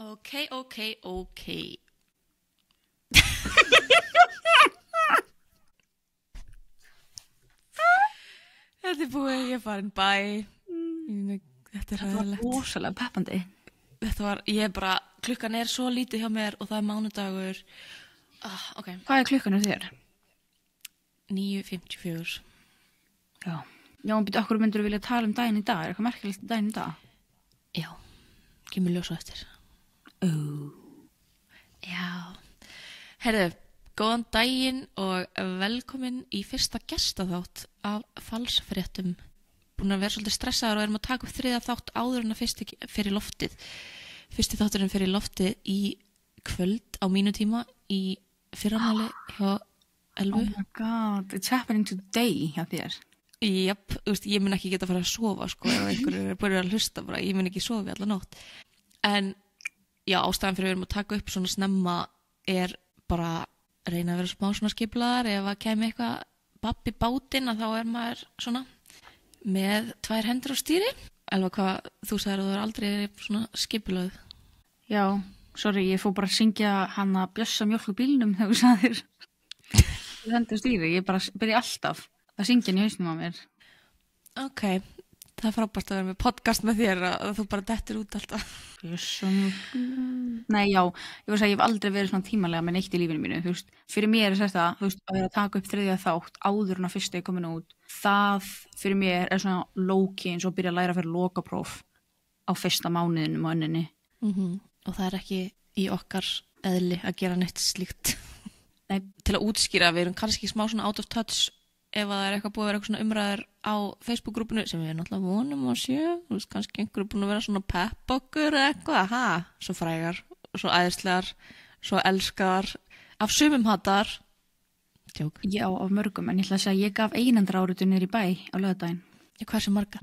Ok. Þetta búið, ég farin bæ. Þetta var rosalega peppandi. Ég bara, klukkan svo lítið hjá mér og það mánudagur. Ok. Hvað klukkan þér? 9:54. Já, en býttu, okkur myndur vilja tala daginn í dag? Eitthvað merkilegt daginn í dag? Já, kemur ljós á eftir. Já. Herðu, góðan daginn og velkomin í fyrsta gestaþátt af falsfréttum. Búin að vera svolítið stressaður og erum að taka upp þriðja þátt áður en að fyrsti fyrir loftið. Fyrsti þátturinn fyrir loftið í kvöld á mínu tíma í fyrramáli hjá Elvu. Oh my god, it's happening today hjá þér. Japp, ég mun ekki geta að fara að sofa sko, ef einhverju búið að hlusta bara, ég mun ekki sofa alla nótt. En já, ástæðan fyrir við erum að taka upp svona snemma bara reyna að vera smá svona skiplaðar. Ef að kemi eitthvað babb í bátinn að þá maður svona með 2 hendur á stýri. Elva, hvað þú sagðir að þú aldrei svona skipulöð? Já, sorry, ég fór bara að syngja hana Bjössa mjólk úr bílnum þegar þú sagðir hendur á stýri. Ég bara byrja alltaf að syngja í hausnum á mér. Ok, það er frábært að vera með podcast með þér að þú bara dettur út alltaf. Nei, já, ég voru að segja, ég hef aldrei verið svona tímalega með neitt í lífinu mínu, þú veist, fyrir mér þetta, þú veist, að vera að taka upp þriðja þátt áður en að fyrsta komin út, það fyrir mér svona low-key eins og byrja að læra fyrir lokapróf á fyrsta mánuðinum á önninni. Og það ekki í okkar eðli að gera neitt slíkt. Nei. Til að útskýra, við erum kannski smá svona out of touch ef að það eitthvað búið að vera eitthvað svona umræður á Facebook-grúpinu sem við náttúrulega vonum að séu, þú veist, kannski einhverju búin að vera svona pepp okkur eitthvað, svo frægar, svo æðislegar, svo elskaðar, af sumum hattar. Tjók. Já, af mörgum, en ég ætla að segja, ég gaf einandra áritu niður í bæ á laugardaginn. Hversu marga?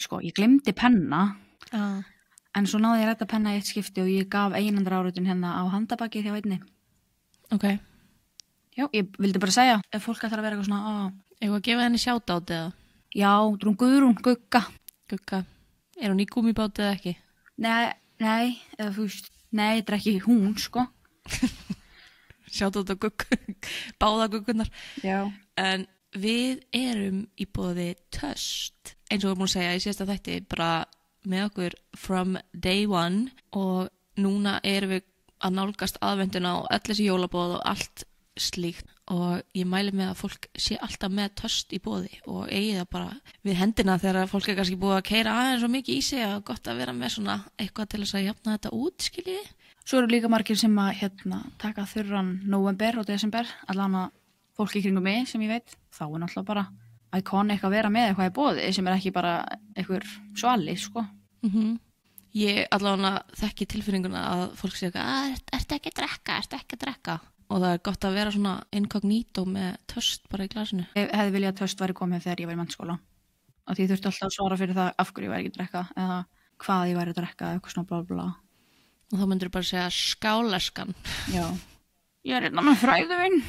Sko, ég glemdi penna, en svo náði ég að rætta penna í eitt skipti og ég gaf einandra áritun hérna á handabakið hjá einni. Ok. Já, ég vildi bara segja, ef fólk ætlar að vera eitthvað svona, Eigum að gefa henni shoutout eða? Já, Guðrún, Gugga. Gugga. Er hún í gúmmíbáti eða ekki? Nei, eða þú veist, nei, þetta er ekki hún, sko. Shoutout á Guggu, báða Guggunar. Já. En við erum í boði Töst, eins og við erum búin að segja í síðasta þætti, bara með okkur from day one og núna erum við að nálgast aðvenduna og öll þessi jólabóð og allt slíkt og ég mæli með að fólk sé alltaf með Töst í boði og eigi það bara við hendina þegar fólk kannski búið að keyra aðeins svo mikið í sig að gott að vera með svona eitthvað til þess að jafna þetta út, skiljiði. Svo eru líka margir sem að taka þurran november og desember, allan að fólk í kringum mig sem ég veit, þá náttúrulega bara iconic að vera með eitthvað í boði sem ekki bara einhver svali, sko. Ég allavega þekki tilfinninguna að fólk sé ertu ekki að drekka? Og það er gott að vera svona incognito með Töst bara í glasinu. Ég hefði viljað að Töst væri komið þegar ég var í menntaskóla. Og því ég þurfti alltaf að svara fyrir það af hverju ég væri ekki að drekka eða hvað ég væri að drekka eða eitthvað svona blá blá. Og þá myndir þú bara segja skáleskan. Já. Ég er hérna með fræðuvinn.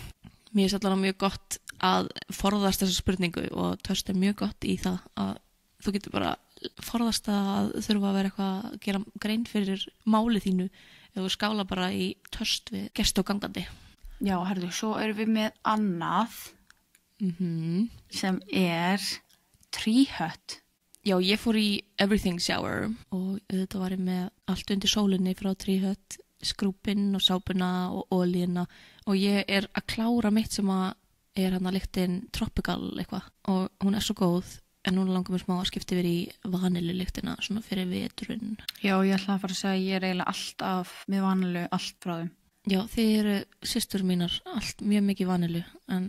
Mér er allavega mjög gott að forðast þessa spurningu og Töst er mjög gott í það að þú getur bara forðast að þurfa að vera eitthvað að gera grein fyrir máli þínu ef þú skála bara í Töst við gesti og gangandi. Já, herðu, svo erum við með annað sem Tree Hut. Já, ég fór í Everything Shower og þetta var ég með allt undir sólinni frá Tree Hut, skrúpinn og sápuna og olíuna og ég er að klára mitt sem að hann að lyktin tropical eitthvað og hún er svo góð en núna langar mér smá að skipta yfir í vanilulyktina svona fyrir veturinn. Já, ég ætla að fara að segja að ég er eiginlega alltaf með vanilu, allt frá þeim. Já, þið eru systur mínar, allt mjög mikið vanilu, en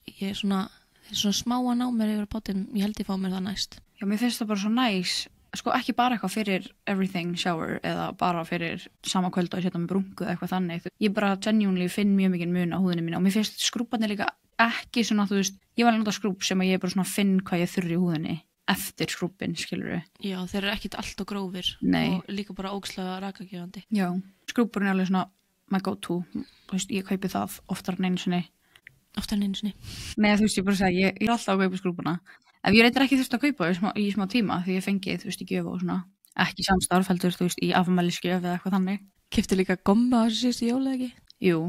ég er svona smá að ná mér yfir bátinn, ég held ég fá mér það næst. Já, mér finnst það bara svo næs, sko ekki bara eitthvað fyrir Everything Shower eða bara fyrir sama kvöld og ég setja með brungu eða eitthvað þannig. Ég bara genuinely finn mjög mikið mun á húðinni mín og mér finnst skrúparnir líka ekki svona, þú veist, ég var að nota skrúp sem að ég bara svona finn hvað ég þurri í húðinni eftir skrúpin, skilurðu. Já, þeir eru ekkit allt og grófir. Nei. Og líka bara ógeðslega rakagefandi. Já, skrúpurinn er alveg svona my go-to, þú veist, ég kaupi það oftar en einu sinni. Oftar en einu sinni? Nei, þú veist, ég bara segja, ég er alltaf að kaupa skrúpuna. Ef ég reyndar ekki þurft að kaupa í smá tíma því ég fengi, þú veist, í gjöf og svona, ekki samstarf heldur, þú veist, í afmælisgjöf eða eitthvað þannig. Keypti líka gomma á þessu síðustu jóla ekki? Jú,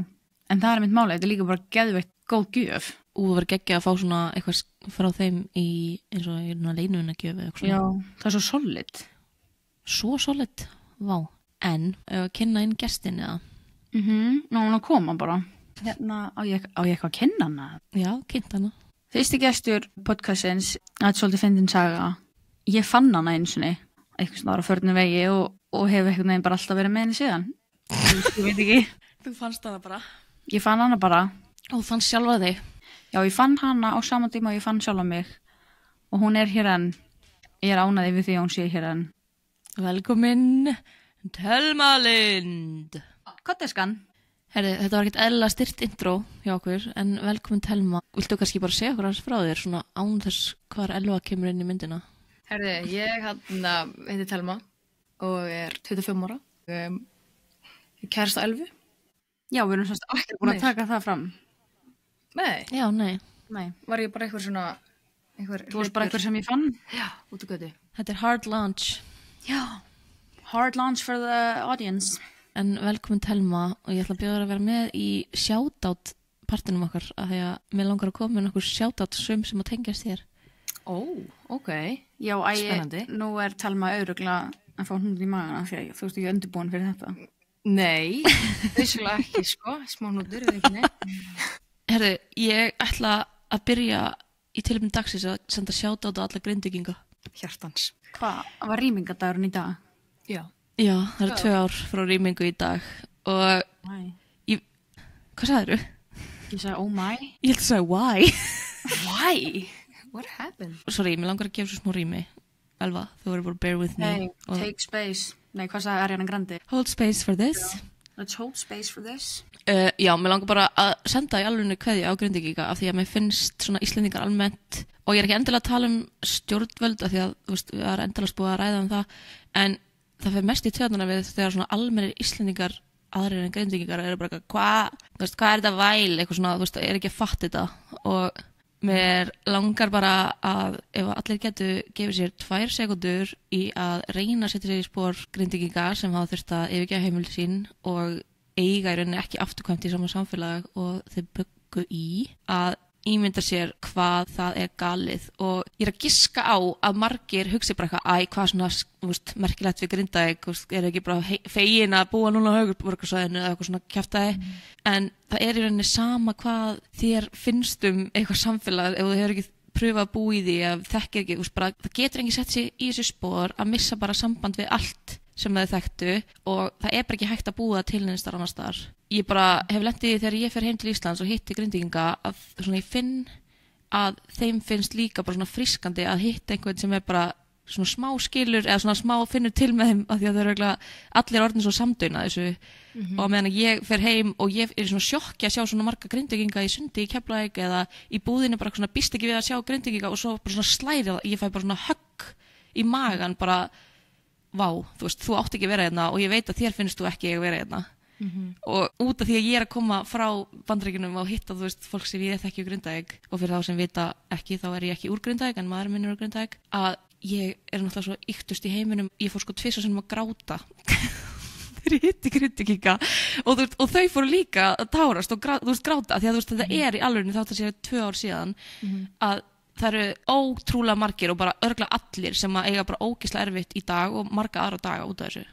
en það er mitt máli, þetta er líka bara geðveitt góð gjöf. Og það var geggjað að fá svona eitthvað frá þeim í eins og leinunagjöf eða eitthvað svona. Já, það er svo solid. Svo solid, vá. En, kynna inn gestin eða? Ná, hún að koma bara. Hérna, á ég eitthvað að kynna hana? Já, kynnt hana. Fyrsti gestur podcastins, það er svolítið fyndin saga. Ég fann hana einu sinni, eitthvað svona á förnum vegi og hef eitthvað neginn bara alltaf verið með henni síðan. Ég veit ekki. Þú fannst hana bara? Ég fann hana bara. Og þú fannst sjálfa þig? Já, ég fann hana á sama tíma og ég fann sjálfa mig. Og hún er hér enn. Ég er ánægð yfir því að hún sé hér enn. Velkomin, Thelma Lind. Hvað er skan? Herri, þetta var ekkert eðlilega styrt intro hjá okkur, en velkomin Thelma. Viltu kannski bara segja okkur aðeins frá þér, svona án þess hvar Elva kemur inn í myndina? Herði, ég heiti Thelma og er 25 ára. Ég kærasta Elvu. Já, við erum svona ekki búin að taka það fram. Nei, Já, nei. var ég bara eitthvað svona... Þú varst bara eitthvað sem ég fann. Já, út á götu. Þetta er hard launch. Já. Hard launch for the audience. En velkomin Thelma og ég ætla að bjóða þér að vera með í shoutout partinum okkar af því að mér langar að koma með nokkur shoutout sem að tengjast þér. Ó, ok. Já, Spennandi. nú er Thelma öruggla að fá hnút í magana því að þú ert ekki undirbúin fyrir þetta. Nei, vissulega ekki, sko. Smá hnútur, eða ekki neitt. Herri, ég ætla að byrja í tilefni dagsins að senda shoutout á alla Grindvíkinga. Hjartans. Hvað var rýmingadagurinn í dag? Já. Já, það eru 2 ár frá rýmingu í dag og Nei. hvað sagðirðu? Ég sagði, oh my. Ég held að segja why. Why? What happened? Sorry, mér langar að gefa svo smá rými. Elva, þú verður bara bear with me. Hey, take space. Nei, hvað sagði Ariana Grande? Hold space for this. Let's hold space for this. Já, mér langar bara að senda í alvegni kveðju á Grindvíkinga af því að mér finnst svona Íslendingar almennt og ég er ekki endilega að tala stjórnvöld af því að þú veist, við erum endilega búið að ræða það en það fer mest í töðuna við þegar svona almennir Íslendingar aðrir en Grindvíkingar eru bara hvað er þetta væl, eitthvað svona, þú veist, er ekki að fatta þetta og mér langar bara að ef allir getu gefið sér 2 sekúndur í að reyna að setja sér í spor Grindvíkinga sem hafa þurft að yfirgefa heimili sín og eiga í rauninni ekki afturkvæmt í sama samfélag og þeir byggu í að ímynda sér hvað það er galið og ég er að giska á að margir hugsi bara eitthvað, hvað svona veist, merkilegt við Grindavík, er ekki bara fegin að búa núna á höfuðborgarsvæðinu eða eitthvað svona kjaftaði, en það er í rauninni sama hvað þér finnst eitthvað samfélag ef þú hefur ekki pröfa að búa í því, að þekkir ekki, bara, það getur ekki sett sig í þessu spor að missa bara samband við allt sem þau þekktu og það er bara ekki hægt að búa til neinstar annars staðar. Ég bara hef lent í því þegar ég fer heim til Íslands og hitti Grindvíkinga að svona ég finn að þeim finnst líka bara svona frískandi að hitta einhvern sem er bara svona smá skilur eða svona smá finnur til með þeim af því að þau eru allir orðin svo samdöina þessu og meðan ég fer heim og ég er svona sjokki að sjá svona marga Grindvíkinga í Sundi, í Keflavík eða í búðinni bara svona býst ekki við að sjá Grindvíkinga og svo bara svona slæri ég fæ bara svona högg í magan bara vá, þú veist, þú átt ekki að vera hérna og ég veit að þér finnst þú ekki að vera hérna og út af því að ég er að koma frá Bandaríkjunum og hitta, þú veist, fólk sem ég þekki úr Grindavík og fyrir þá sem vita ekki, þá er ég ekki úr Grindavík en maður minn er úr Grindavík að ég er náttúrulega svo yktust í heiminum ég fór sko 2 sinnum að gráta þegar ég hitti Grindvíkinga og þau fóru líka að tárast og gráta því að þú veist, þetta er í alvörinu þátt að séu 2 ár síðan að það eru ótrúlega margir og bara örgulega allir sem að eiga bara ógeðslega erfitt í dag og marga aðra daga út af þessu.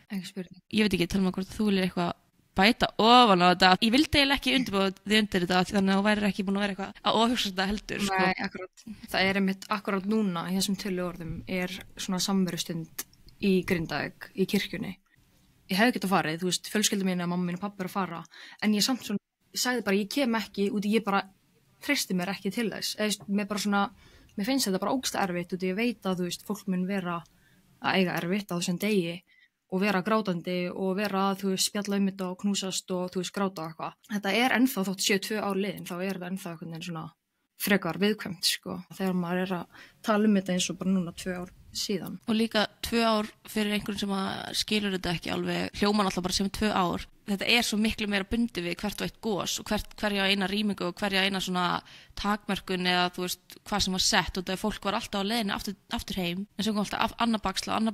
Ekki spurning. Ég veit ekki, tala mig hvort þú viljir eitthvað bæta ofan á þetta. Ég vildi eiginlega ekki undirbúa þig undir þetta þannig að þú værir ekki búin að vera eitthvað að ofhugsa þetta heldur. Sko. Nei, akkurat. Það er einmitt akkurat núna í þessum töluorðum er svona samverustund í Grindavík, í kirkjunni. Ég hefði getað farið, þú veist, fjölskylda mín og mamma mín og pappa er að fara en ég samt svona, sagði bara ég kem ekki út í ég bara treysti mér ekki til þess eða mér bara svona, mér finnst þetta bara ógeðslega erfitt og ég veit að þú veist, fólk mun vera að eiga erfitt á þessum degi og vera grátandi og vera að þú veist, spjalla þetta og knúsast og þú veist, gráta og eitthvað. Þetta er ennþá þótt 2 ár liðin, þá er þetta ennþá einhvern veginn svona frekar viðkvæmt, sko. Þegar maður er að tala þetta eins og bara núna 2 ár síðan. Og líka 2 ár fyrir einhvern sem að skilur þetta ekki alveg, hljóman alltaf bara sem 2 ár. Þetta er svo miklu meira bundið við hvert og eitt gos og hverja eina rýmingu og hverja eina svona takmörkun eða þú veist hvað sem var sett og það fólk var alltaf á leiðinni aftur heim en sem kom alltaf annar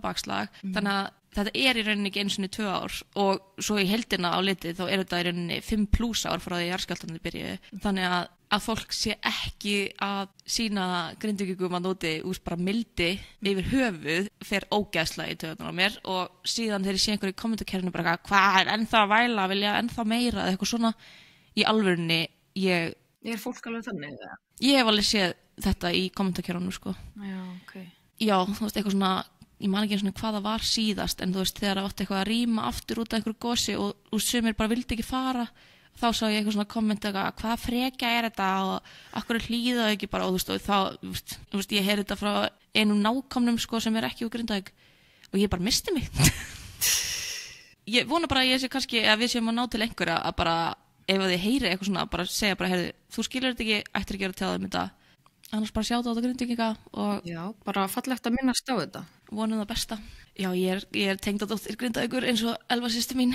bakslag þannig að þetta í rauninni ekki einu sinni 2 ár og svo í heildina á litið þá þetta í rauninni 5+ ár frá því jarðskjálftarnir byrjuðu. Þannig að fólk sé ekki að sína Grindvíkingum að nóti úr bara mildi yfir höfuð fer ógeðslega í töðunar á mér og síðan þegar ég sé einhverju í kommentakerfinu bara hvað er ennþá að væla, vilja ennþá meira eða eitthvað svona í alvörunni Er fólk alveg þannig eða? Ég hef alveg séð þetta í kommentakerfunum sko. Já, ok. Já, þú veist, eitthvað svona, ég man ekki einu svona hvað það var síðast, en þú veist, þegar það átti eitthvað að rýma aftur út af einhverju gosi og sumir bara vildi ekki fara, þá sá ég eitthvað svona komment eitthvað, hvað frekja er þetta og akkur hlýða ekki bara, og þú veist, og þú veist, ég heyri þetta frá einum nákomnum sko sem ekki úr Grindavík og ég bara misti mig. Ég vona bara að ég sé kannski að við séum að ná til einhverja að bara ef þið heyri eitthvað svona, bara segja bara, heyrðu, þú skilur þetta ekki, ættir ekki að tjáða þetta, annars bara sjáta á þetta Grindvíkinga og Já, bara fallegt að minnast á þetta. vonum það besta. Já, ég er tengdadóttir Grindavíkur eins og Elva systir mín.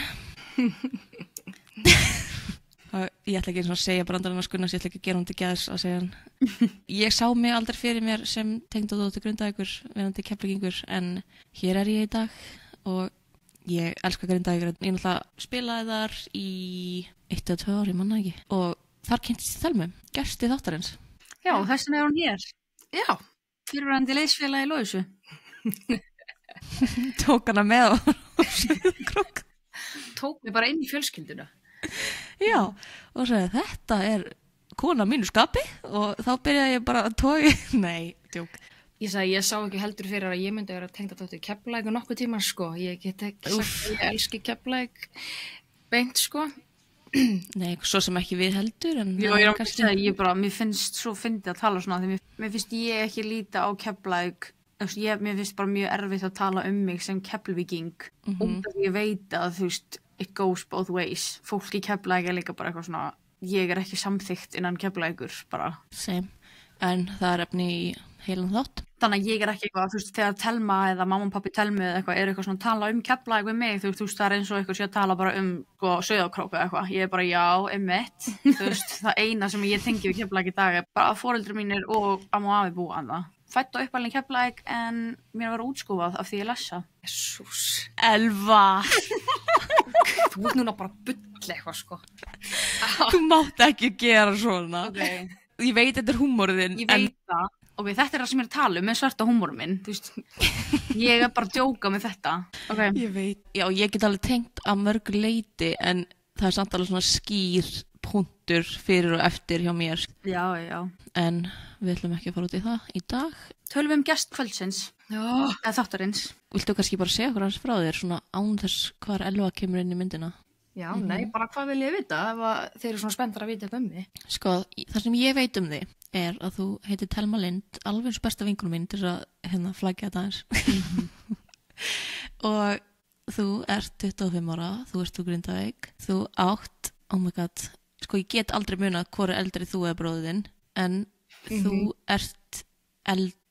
Ég ætla ekki eins og að segja brandarinn að Gunnars, ég ætla ekki að gera hún til geðs að segja hann. Ég sá mig aldrei fyrir mér sem tengdadóttir Grindavíkur, verandi Keflvíkingur, en hér er ég í dag og ég elska Grindavíkur. Ég náttúrulega spilaði þar í 1 eða 2 ár, ég manna ekki. Og þar kynntist ég Thelmu, gesti þáttarins. Já, þessin er hún hér. Já. Fyrirverandi liðsfélagi Lóisu. Tók hana með og krokk. Tók mig bara inn í fjölskylduna. Já, og sagði þetta er kona mínu skapi og þá byrjaði ég bara að togi. Nei, djók. Ég sagði, ég sá ekki heldur fyrir að ég myndi vera tengdadóttir Keflavík og nokkuð tíma sko. Ég get ekki sagt að ég elski Keflavík beint sko. Nei, svo sem ekki við heldur en Já, ég er að segja, mér finnst svo fyndið að tala svona því mér finnst ég ekki líta á Keflavík, mér finnst bara mjög erfitt að tala um mig sem Keflvíking út af því ég veit að þú veist, it goes both ways. Fólk í Keflavík er líka bara eitthvað svona, ég er ekki samþykkt innan Keflavíkur bara. Same, en það er efni í heilan þátt. Þannig að ég er ekki eitthvað, þú veist, þegar Thelma eða mamma og pappi Thelmu eða eitthvað er eitthvað svona að tala um Keflavík við mig, þú veist, það er eins og eitthvað sé að tala bara um sko Sauðárkrók eða eitthvað. Ég er bara já, einmitt. Þú veist, það eina sem ég tengi við Keflavík í dag er bara að foreldrar mínir og amma og afi búa annað. Fædd og uppalinn Keflavík en mér var útskúfað af því ég lesa. Jesús. Elva! Þú ert núna bara bull eitthvað sko. Þú mátt ekki gera svona. Okay. Ég veit þetta er húmóriðinn. Ég veit það. Ok, þetta er það sem ég er að tala um með svarta húmórum minn. Þú veist, ég er bara að djóka með þetta. Okay. Ég veit. Já, ég get alveg tengt að mörgu leiti en það er samt alveg svona skýr punktur fyrir og eftir hjá mér. Já, já. En við ætlum ekki að fara út í það í dag. Tölum um gest kvöldsins. Já. Eða þáttarins. Viltu kannski bara segja okkur hans frá þér svona án þess hvar Elva kemur inn í myndina? Já, nei, bara hvað vil ég vita ef þeir eru svona spenntar að vita eitthvað um því? Sko, það sem ég veit um þig er að þú heitir Thelma Lind, alveg eins besta vinkunum mín til að flækja þetta aðeins. Og þú ert 25 ára, þú ert úr Grindavík, þú átt, oh my god, sko ég get aldrei munað hvor er eldri þú eða bróðin, en þú ert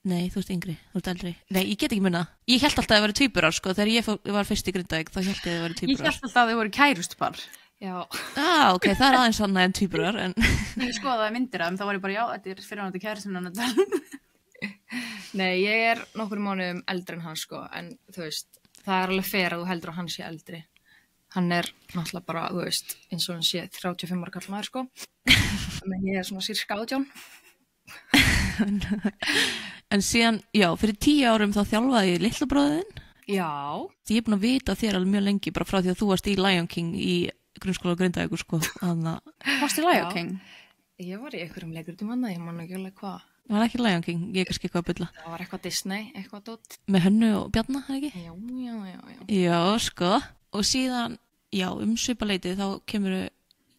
nei, þú ert yngri, þú ert eldri. Nei, ég get ekki munað. Ég hélt alltaf að það væri tvíburar, sko, þegar ég var fyrst í Grindavík, þá hélt ég að það væri tvíburar. Ég hélt alltaf að þau voru kærustpar. Já. Ok, það er aðeins annað en tvíburar, en Ég skoðaði myndir af þeim, þá var ég bara, já, þetta er fyrirhandi kæristinn hann að tala. Nei, ég er nokkur mánuðum eldri en hann sko, en þú veist, það er alveg fair að þú heldur að hann sé eldri. Hann er náttúrulega bara, þú veist, eins og hann sé 35 ára kall maður sko. Men ég er svona sirka 18. En síðan, já, fyrir 10 árum þá þjálfaði ég litla bróðin. Já. Ég er búin að vita þér alveg mjög lengi bara frá því að þú varst í Lion King í grunnskóla Grindavíkur, sko. Varst í Lion King? Ég var í einhverjum leikritum annað, ég man ekki alveg hvað. Var ekki Lion King, ég er kannski eitthvað að bylla. Það var eitthvað Disney, eitthvað dótt. Með Hönnu og Bjarna, það ekki? Já. Já, sko. Og síðan, já, svipaleitið þá kemur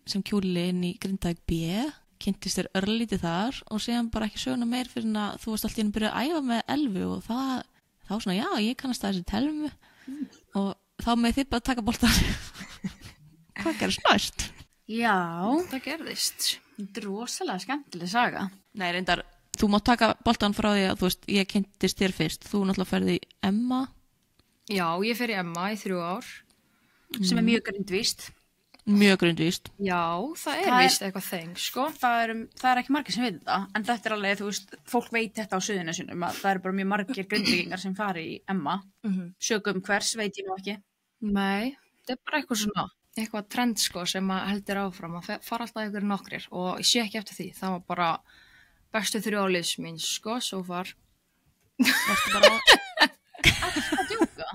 sem kjúli inn í Grindavík B, kynntist þér örlítið þar og síðan bara ekki söguna meir fyrir að þú varst alltaf inn að byrja að æfa með Elvu og þá svona, já, ég kannast þessi Thelmu og þá með þið bara taka boltan. Hvað gerist næst? Já, það gerðist. Þetta er rosalega skemmtileg saga. Nei, reyndar, þú mátt taka boltan frá því að þú veist, ég kynntist þér fyrst. Þú náttúrulega ferði í Emma. Já, ég fer í Emma í 3 ár. Sem er mjög grindvíst. Mjög grundvíst. Já, það er Það er- víst eitthvað þeng, sko. Það er ekki margir sem veit þetta, en þetta er alveg, þú veist, fólk veit þetta á Suðurnesjunum að það eru bara mjög margir Grindvíkingar sem fari í Emma. Sögum hvers veit ég nú ekki. Nei, þetta er bara eitthvað trend, sko, sem að heldur áfram að fara alltaf ykkur nokkrir og ég sé ekki eftir því. Það var bara bestu 3 áliðs mín, sko, so far. Varstu bara Það djúka.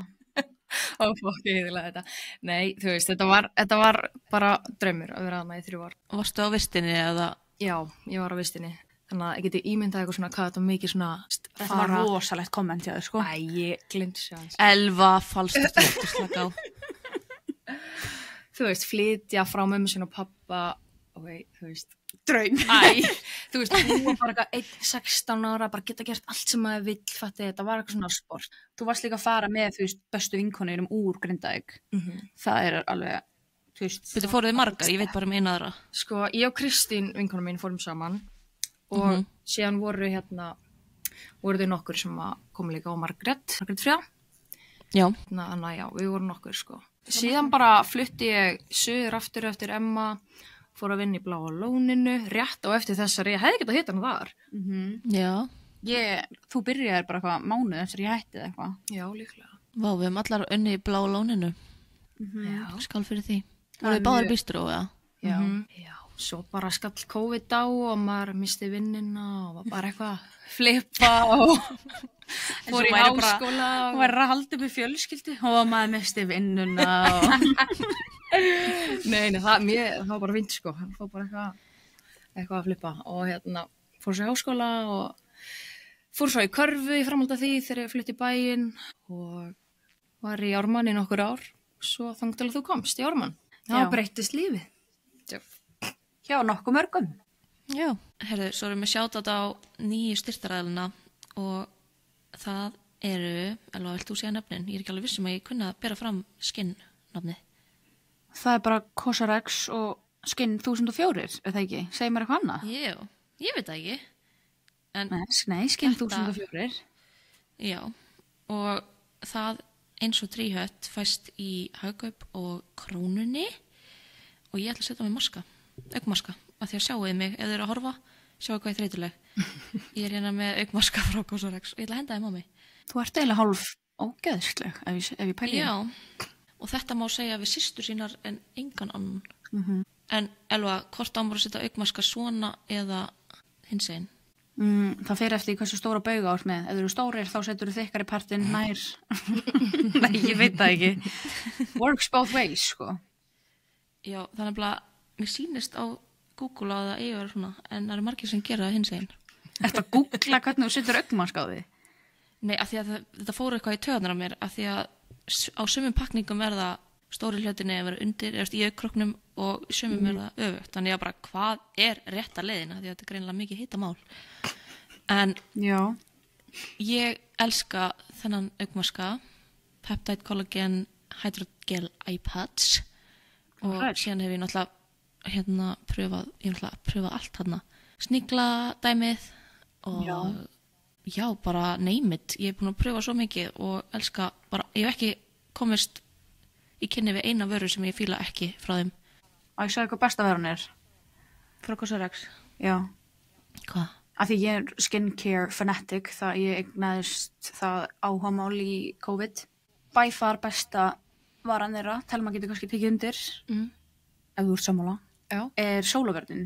Ó, fokk, ég heiðilega þetta. Nei, þú veist, þetta var bara draumur að vera hana í 3 ár. Varstu á vistinni eða? Já, ég var á vistinni. Þannig að ég geti ímyndað eitthvað svona, hvað þetta var mikið svona Þetta var rosalegt komment hjá þér, sko. Æ, ég gleymdi sér aðeins. Elva, falskt eftir slaka á. Þú veist, flytja frá mömmu sinni og pappa, ok, þú veist. Draum. Æ, þú veist, hún var bara eitthvað 16 ára, bara geta gert allt sem maður vill, fatti, þetta var eitthvað svona sport. Þú varst líka að fara með, þú veist, bestu vinkonum úr Grindavík. Það er alveg, þú veist. Þú fóruð þið margar, ég veit bara um eina aðra. Sko, ég og Kristín, vinkonum mín, fórum saman og síðan voru þau nokkur sem komu líka á Margrét Frjá. Já. Þannig að já, við vorum nokkur, sko. Síðan bara flutti ég suður aftur eftir Emma, fór að vinna í Bláa lóninu, rétt á eftir þessari, ég hefði getað hitt hana þar. Já. Þú byrjaði bara eitthvað mánuð eftir ég hætti eitthvað. Já, líklega. Vá, við hefum allar unni í Bláa lóninu. Já. Skál fyrir því. Voruð þið báðar bístró, eða? Já, svo bara skall COVID á og maður misti vinnina og var bara eitthvað flippa og fór í háskóla. Hún verður að halda upp í fjölskyldi og maður misti vinnuna og... Nei, það var bara fínt, sko. Það var bara eitthvað að flippa og fór svo í háskóla og fór svo í körfu í framhaldi af því þegar ég flytti í bæinn og var í Ármann í nokkur ár. Svo þangað til að þú komst í Ármann. Það breyttist lífið. Já, nokkuð mörgum. Já. Herðu, svo erum við sjátt á nýju styrtaræðluna og það eru, alveg vilt þú segja nöfnin? Ég er ekki alveg vissum að ég kunna að bera fram skinn nafnið. Það er bara Kosarex og Skinn 1004, er það ekki? Segir mér eitthvað annað? Jú, ég veit það ekki. En Nei, Skinn 1004. Já, og það eins og tríhött fæst í Hagkaup og Krónunni og ég ætla að setja mig maska, augmaska, af því að sjáuði mig, ef þið eru að horfa, sjáu hvað ég þreytuleg. Ég er hérna með augmaska frá Kosarex og ég ætla að henda þeim á mig. Þú ert eiginlega hálf ógeðsleg, ef ég pæli. Já, og þetta má segja við systur sínar en engan annan. En Elva, hvort ámur að setja augmaska svona eða hins einn? Það fer eftir hversu stóra bauga átt með. Ef þú eru stórir þá setur þú þykkari partinn nær. Nei, ég veit það ekki. Works both ways, sko. Já, þannig að mér sýnist á Google að það eigi að vera svona, en það eru margir sem gera það hins einn. Ertu að googla hvernig þú setur augmaska á því? Nei, af því að þetta fór eitthvað í töðunar á mér, af því að á sumum pakningum er það stóri hlutinni að vera undir, eða í augkroknum og sumum er það öfugt. Þannig að bara hvað er rétta leiðina, því að þetta er greinilega mikið hitamál. En Já. ég elska þennan augmaska, Peptide Collagen Hydrogel Eye Patch og síðan hef ég náttúrulega pröfað allt þarna. Snigla dæmið og já, bara name it. Ég er búin að pröfa svo mikið og elska bara, ég hef ekki komist í kynni við eina vöru sem ég fíla ekki frá þeim. Og ég sagði hvað besta verðan er. Frá Kosarex? Já. Hvað? Af því ég er skincare fanatic, það ég eignaðist það áhugamál í COVID. By far besta varan þeirra, Telma getur kannski tekið undir, ef þú ert sammála, er sólavörnin.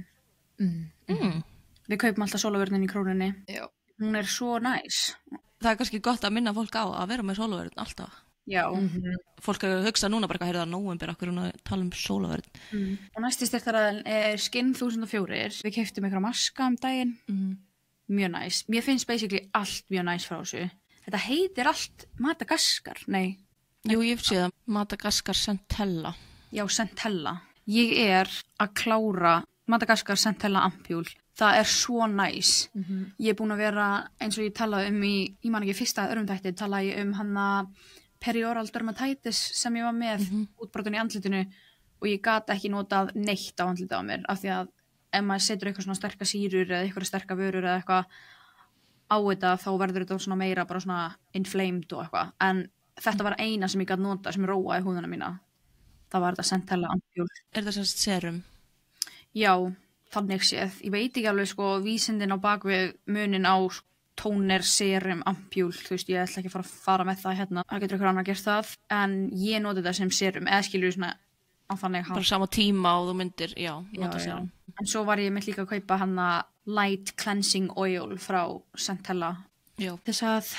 Við kaupum alltaf sólavörnin í Krónunni. Já. Hún er svo næs. Það er kannski gott að minna fólk á að vera með sólavörn alltaf. Já. Fólk er að hugsa núna bara hvað heyrða nóvember okkur og tala um sólavörn. Og næsti styrtaraðin er Skinn 1004. Við keyptum ykkur maska um daginn. Mjög næs. Mér finnst basically allt mjög næs frá þessu. Þetta heitir allt Madagaskar, nei. Jú, ég hef séð Madagaskar Centella. Já, Centella. Ég er að klára Madagaskar Centella Ampjúl. Það er svo næs. Ég er búin að vera, eins og ég talaði um ég man ekki fyrsta örumdætti, talaði ég um hana perioral dermatitis sem ég var með útbrotin í andlitinu og ég gat ekki notað neitt á andlitið á mér af því að ef maður setur eitthvað svona sterkar sýrur eða eitthvað sterkar vörur eða eitthvað á þetta þá verður þetta svona meira bara svona inflamed og eitthvað en þetta var eina sem ég gat notað sem róaði húðuna mína Það var þetta Centella ampjúl. Er það semst serum? Já, þannig séð. Ég veit ekki alveg sko vísindin á bakvið munin á tóner, serum, ampjúl, þú veist, ég ætla ekki að fara með það hérna. Það getur ykkur annar gert það, en ég noti þetta sem serum, eða skilur svona á þannig Bara sama tíma og þú myndir, já, nota serum. En svo var ég mitt líka að kaupa hana Light Cleansing Oil frá Centella. Já. Þess að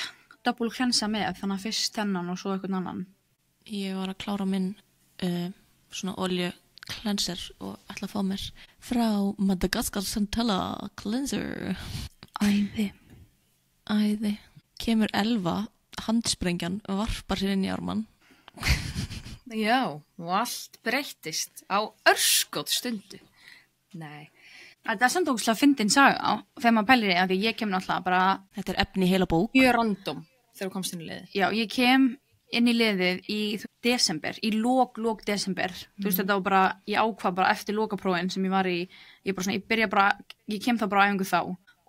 double cleansa með, þannig að fyrst þennan og svo eitthvað annan. Ég var að klára minn svona olju cleanser og ætla að fá mér frá Madagascar Centella Cleanser. Æði. Kemur Elva, handsprengjan, varpar sér inn í armann. Já, og allt breyttist á örskot stundu. Nei. Þetta er samt ógustlega fyndin saga þegar maður pælir í að því ég kem náttúrulega bara... Þetta er efni í heila bók. Mjög random þegar þú komst inn í liðið. Já, ég kem inn í liðið í desember, í lok desember. Þú veist, þetta var bara, ég ákvað bara eftir lokaprófin sem ég var í, ég kem þá bara á æfingu þá.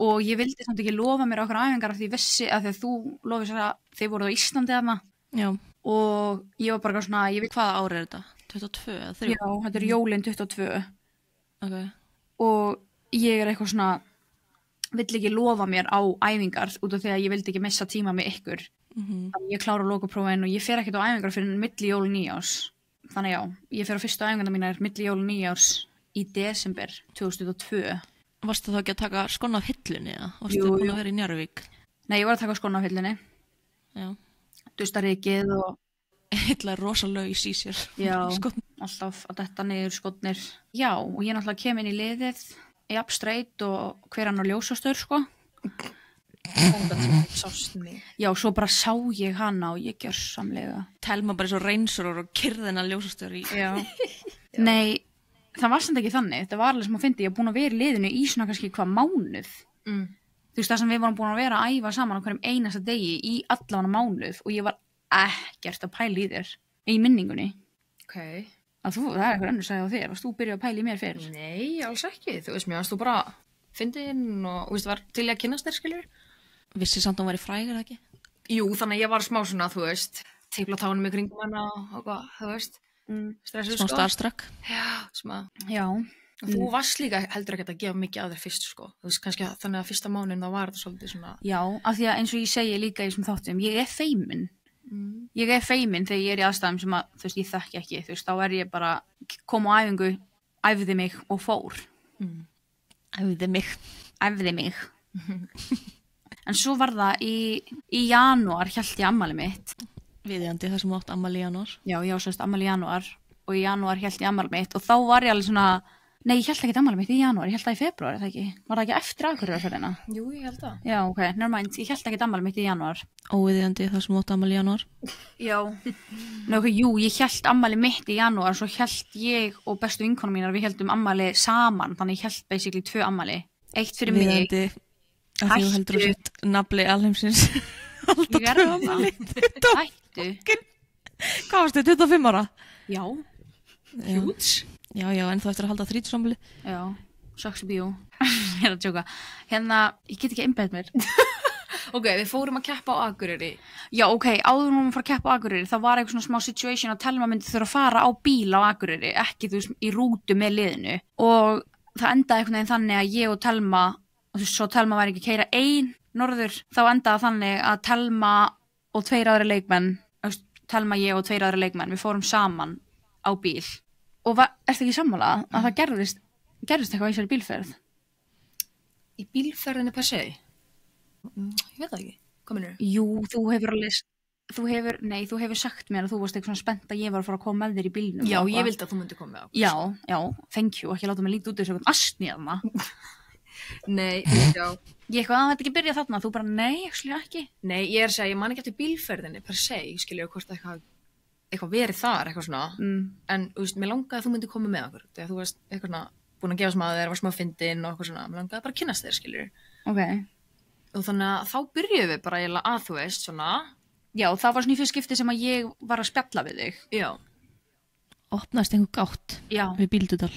Og ég vildi samt ekki lofa mér á okkur æfingar af því ég vissi að þegar þú lofið sér að þið voruð á Íslandi þarna. Já. Og ég var bara svona... Hvaða ári er þetta? 22 eða 3? Já, þetta er jólin 22. Ok. Og ég er eitthvað svona, vill ekki lofa mér á æfingar út af því að ég vildi ekki missa tíma með ykkur. Þannig ég klára lokaprófin og ég fer ekkert á æfingar fyrir milli jól og nýjárs. Þannig já, ég fer á fyrstu æfingarna mínar milli jól og nýjárs í desember 2002. Varstu þá ekki að taka skona af hillunni, eða? Varstu búin að vera í Njarðvík? Nei, ég var að taka skona af hillunni. Já. Dustarikið og... Hilla er rosa laus í sér. Já, alltaf að detta niður skotnir. Já, og ég náttúrulega kem inn í liðið í upstraight og hver annar ljósastur, sko. Já, svo bara sá ég hana og ég gjörsamlega. Telma bara svo reynsur og kyrðina ljósastur í. Já. Nei, það var samt ekki þannig. Þetta var alveg sem að fyndi, ég var búin að vera í liðinu í svona kannski hvað mánuð. Þú veist, það sem við vorum búin að vera að æfa saman á hverjum einasta degi í allan mánuð og ég var ekkert að pæla í þér í minningunni. Ok. Það er eitthvað önnur sagði á þér. Varst þú byrjuð að pæla í mér fyrir? Nei, alls ekki. Þú veist, mér varst þú bara fyndin og þú veist, var til að kynnast þér, skiljur. Vissi samt að hún væri frægur, ekki? Jú, þannig að ég var smá svona, þú veist, teipla tánum í kringum hana og hvað, þú veist, stressuð, Smá starstruck. Já, smá. Já. Og þú varst líka heldur ekki að gefa mikið að þér fyrst, sko. Þú veist, kannski þannig að fyrsta mánuðin þá var þetta svolítið svona... Já, af því að eins og ég segi líka í þessum þáttum, ég er feimin. Ég er feimin þegar ég er í aðstæðum sem að, þú veist, ég þekki ekki. Þú veist, þá er ég bara, kom á æfingu, æfði mig og fór. Æfði mig. En svo var það í janúar hélt ég ammali mitt. Viðjandi það sem átt ammali í janúar. Já, ég var sérst ammali í janúar og í janúar hélt ég ammali mitt og þá var ég alveg svona, nei, ég hélt ekki ammali mitt í janúar, ég hélt það í febrúar, það ekki? Var það ekki eftir Akureyrarferðina? Jú, ég held það. Já, ok, never mind, ég hélt ekki ammali mitt í janúar. Óviðjandi það sem átt ammali í janúar. Já. Nei, ok, jú, ég hélt ammali mitt í janúar, svo hélt ég og bestu vinkonum mínar, við héldum ammali saman, þannig ég hélt basically 2 ammali. Eitt fyrir mig. Viðjandi að því þú heldur að sett nafli alheimsins. Ég er það. Hættu. Hvað varstu, 25 ára? Já. Hjúts. Já, en þú eftir að halda 30-sambili. Já, sucks to be you. Ég er að tjóka. Hérna, ég get ekki einbeitt mér. Ok, við fórum að keppa á Akureyri. Já, ok, áður en við fórum að keppa á Akureyri, það var eitthvað svona smá situation að Telma myndi þurfa að fara á bíl á Akureyri, ekki þú veist, í rútu með liðinu. Og það endaði einhvern veginn þannig að ég og Telma, og þú veist, svo Telma væri ekki að keyra ein norður, þá endaði þannig að Telma og 2 aðri leikmenn, Telma, ég og 2 aðri leikmenn, við fórum saman á bíl. Og ertu ekki sammála að það gerðist eitthvað í þessari bílferð? Í bílferðinni per se? Ég veit það ekki. Hvað meinarðu? Jú, þú hefur sagt mér að þú varst eitthvað svona spennt að ég var að fara að koma með þér í bílnum. Já, ég vildi að þú myndi koma með okkur. Já, thank you, ekki láta mig líta út þessu eitthvað astniðna. Nei, já. Ég eitthvað að þetta ekki byrja þarna, þú bara nei, ekki. Nei, ég er að segja, ég man ekki eftir bílferðinni per se, ég skilja hvort eitthvað verið þar, eitthvað svona. En, þú veist, mér langaði að þú myndi koma með okkur, þegar þú varst eitthvað svona búin að gefa smaður, var smá fyndin og eitthvað svona, mér langaði bara að kynnast þér, skiljur. Ok. Og þannig að þá byrjuðum við bara eiginlega að þú veist, svona. Já, það var svona í fyrst skipti sem að ég var að spjalla við þig. Já. Opnaðist einhver gátt við Bíldudal.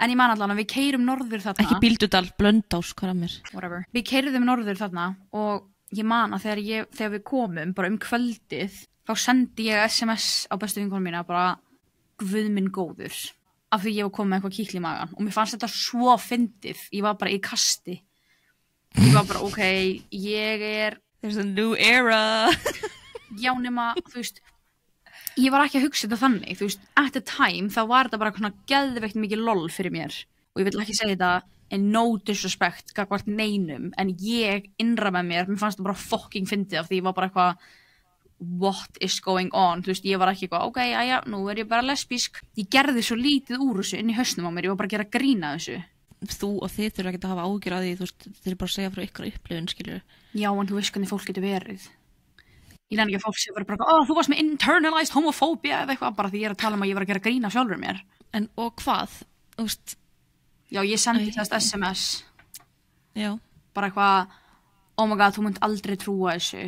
En ég man allan að við keyrum norður þarna. Ekki Bíldudal, Blöndás, hvað er mér? Whatever. Við keyrðum norður þarna og ég man að þegar við komum bara kvöldið, þá sendi ég SMS á bestu vinkonum mína bara, guð minn góður, af því ég var komið með eitthvað kíkli í magan og mér fannst þetta svo fyndið, ég var bara í kasti, ég var bara ok, There's a new era. Já nema, þú veist, ég var ekki að hugsa þetta þannig, þú veist, at the time þá var þetta bara svona geðveikt mikið lol fyrir mér og ég vil ekki segja þetta in no disrespect, gagvart neinum, en ég innra með mér fannst þetta bara fucking fyndið af því ég var bara eitthvað what is going on, þú veist, ég var ekki eitthvað ok, aðja, nú ég bara lesbísk, ég gerði svo lítið úr þessu inn í hausnum á mér, ég var bara að gera grína þessu. Þú og þið þurfa ekki að hafa ágjur að því, þú veist, þið er bara að segja frá ykkur upplifun, skilur. Já, en þú veist hvernig fólk getur verið. Ég nenni ekki að fólk sé bara, þú varst með internalized homophobia eða eitthvað, bara því ég er að tala um að ég var að gera grína sjálfur mér. En og hvað? Þú veist... Já, ég sendi þess SMS. Já. Bara eitthvað, oh my god, þú munt aldrei trúa þessu.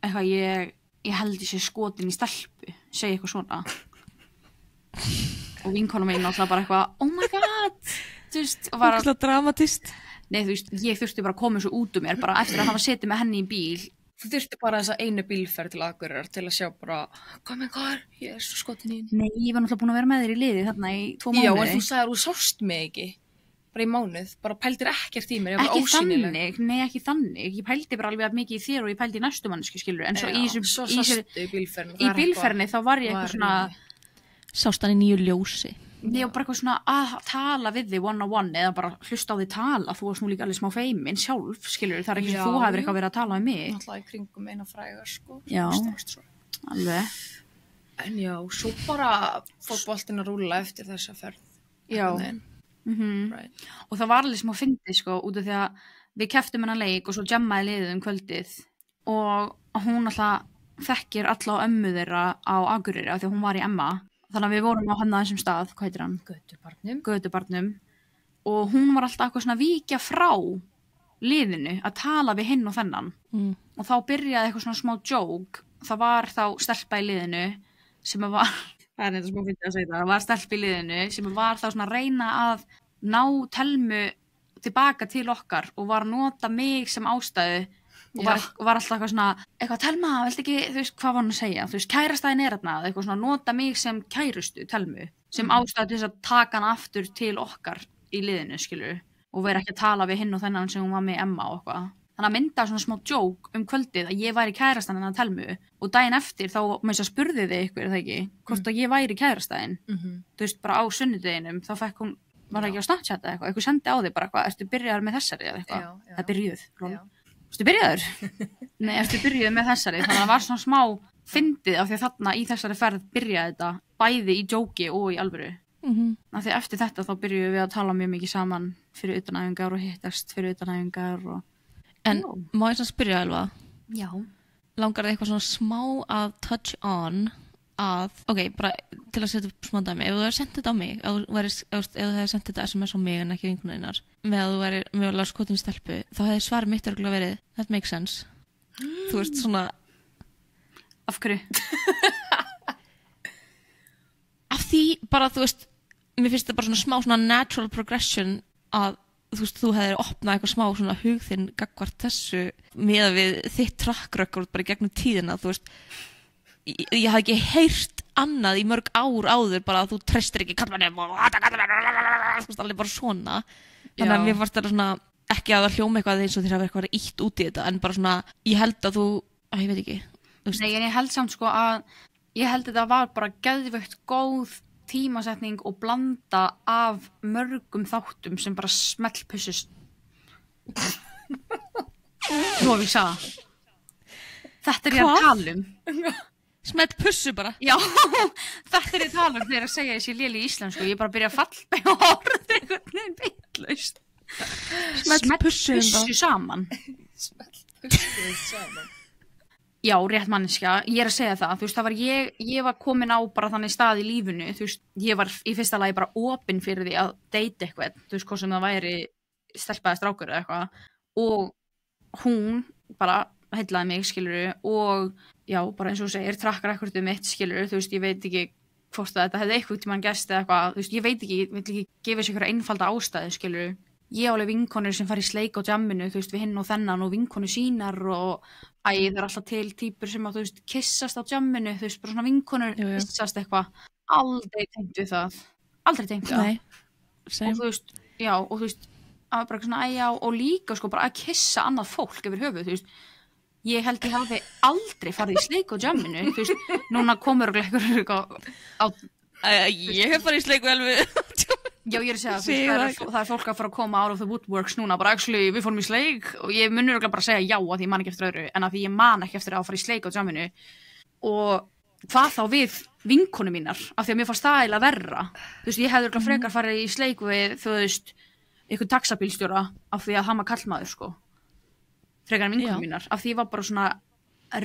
Eitthvað, ég held þessi skotin í stelpu, segi eitthvað svona. Og vinkona mín alltaf bara eitthvað, oh my god, þú veist, og bara... Ógeðslega dramatist. Nei, þú veist, ég þurfti bara að koma þessu út mér, bara eftir að hafa setið með henni í bíl. Þú þurfti bara þessa einu bílferð til Akureyrar til að sjá bara, hvað, ég er svo skotin í henni. Nei, ég var náttúrulega búin að vera með þér í liði þarna í 2 mánuði. Já, en þú sagðir, þú sást mig ekki, bara í mánuð, bara pældir ekkert í mér, ég var ekki ósýnileg. þannig, nei ekki þannig, ég pældi bara alveg mikið í þér og ég pældi í næstu mannsku, skilur, en svo svo sástu í bílferðinni. Í bílferðinni þá var ég eitthvað svona... Sást hann í nýju ljósi. Nei, og bara eitthvað svona að tala við þig one-on-one eða bara hlusta á þig tala, þú varst nú líka alveg smá feimin sjálf, skilur, það er ekki sem þú hefur eitthvað verið að tala um mig. Náttúrulega í kringum eina frægar, sko. Já, alveg. En já, svo bara fór boltinn að rúlla eftir þessa ferð. Já. Right. Og það var alveg smá fyndið, sko, út af því að við keftum hennar leik og svo jammaði liðið kvöldið og hún alltaf þekkir alla á ömmu þeirra á Akureyri af því að hún var í Emma. Þannig að við vorum á hann þessum stað, hvað heitir hann? Götubarnum. Og hún var alltaf eitthvað svona að víkja frá liðinu, að tala við hinn og þennan. Og þá byrjaði eitthvað svona smá joke. Það var þá stelpa í liðinu sem var, það er eitthvað smá fyndið að segja það var stelpa í liðinu sem var þá svona að reyna að ná Telmu tilbaka til okkar og var að nota mig sem ástæðu og var alltaf eitthvað svona, eitthvað Telma, veltu ekki, þú veist, hvað var hann að segja, þú veist, kærastæðin er þarna, eitthvað svona, nota mig sem kærustu Telmu, sem ástæðu til þess að taka hann aftur til okkar í liðinu, skilur, og vera ekki að tala við hinn og þennan sem hún var með Emma og eitthvað. Þannig að mynda svona smá joke kvöldið að ég væri kærastæðin hennar Telmu og daginn eftir þá með þess að spurði þig ykkur, það ekki, hvort að ég væri kærastæðin, þú veist, bara á sunnudeginum, þá fekk hún, var ekki á Snapchat eða eitthvað sendi á þig bara eitthvað, ertu byrjaður með þessari eða eitthvað, það byrjuð, Ertu byrjaður? Nei, ertu byrjuð með þessari, þannig að það var svona smá fyndið af því að þarna í þessari ferð byrjaði þetta bæði í djóki og í alvöru. Af því að eftir þetta þá byrjuðum við að tala mjög mikið saman fyrir utanæfingar og hittast fyrir utanæfingar og... En má ég svona spyrja Elva? Já. Langar þið eitthvað svona smá að touch on að, ok, bara til að setja upp smá dæmi, ef þú hefur sendið þetta á mig, ef þú hefur sendið þetta SMS á mig en ekki vinkunarnar, með að þú væri mögulega skotin í stelpu, þá hefði svar mitt örugglega verið, that makes sense. Þú veist, svona... Af hverju? Af því, bara, þú veist, mér finnst þetta bara svona smá svona natural progression að, þú veist, þú hefði opnað eitthvað smá svona hug þinn gagnvart þessu með að við þitt track record bara í gegnum tíðina, þú veist, ég hafði ekki heyrt annað í mörg ár áður bara að þú treystir ekki kallmennum og þú veist, allir bara svona. Þannig að mér fannst þetta svona, ekki að það hljóma eitthvað eins og þér hafa eitthvað ítt út í þetta, en bara svona, ég held að þú, ég veit ekki. Nei, en ég held samt sko að, ég held að þetta var bara geðveikt góð tímasetning og blanda af mörgum þáttum sem bara smellpussust. Nú hef ég sagði. Þetta er ég að tala um. Smelt pussu bara. Já, þetta er ég að tala um þegar að segja þessi léli í íslensku. Ég bara byrja að falla og horfði einhvern veginn bitlaust. Smelt pussu saman. Smelt pussu saman. Já, rétt manneskja. Ég er að segja það. Þú veist, það var ég var komin á bara þannig stað í lífinu. Þú veist, ég var í fyrsta lagi bara opin fyrir því að deyta eitthvað. Þú veist, hvað sem það væri stelpaði strákur eða eitthvað. Og hún bara heillaði mig, skilurðu, og já, bara eins og þú segir, trakkar ekkert mitt, skilurðu, þú veist, ég veit ekki hvort að þetta hefði eitthvað tímann gerst eða eitthvað, þú veist, ég veit ekki, vil ekki gefa sér einhverja einfalda ástæðu, skilurðu, ég á alveg vinkonur sem fara í sleik á jamminu, þú veist, við hinn og þennan og vinkonur sínar og það er alltaf til týpur sem að, þú veist, kissast á jamminu, þú veist, bara svona vinkonur kissast eitthvað, aldrei tengt við það, aldrei tengt við það. Og þú veist, já, og þú veist, að bara svona æja og líka sko bara að kissa annað fólk yfir höfuð, þú veist, ég held ég hafi aldrei farið í sleik á jamminu, þú veist, núna komur og eitthvað á... Ég hef farið í sleik vel við... Já, ég er að segja að það er fólk að fara að koma out of the woodworks núna, bara actually, við fórum í sleik og ég munur bara að segja já að því ég man ekki eftir öðru en að því ég man ekki eftir að fara í sleik á jamminu og hvað þá við vinkonu mínar, af því að mér fannst það eiginlega verra, þú veist, ég hefði frekar farið í sleik við, þú veist, einhvern taxabílstjóra af því að hann var kallmaður, sko, frekar en vinkonu mínar, af því ég var bara svona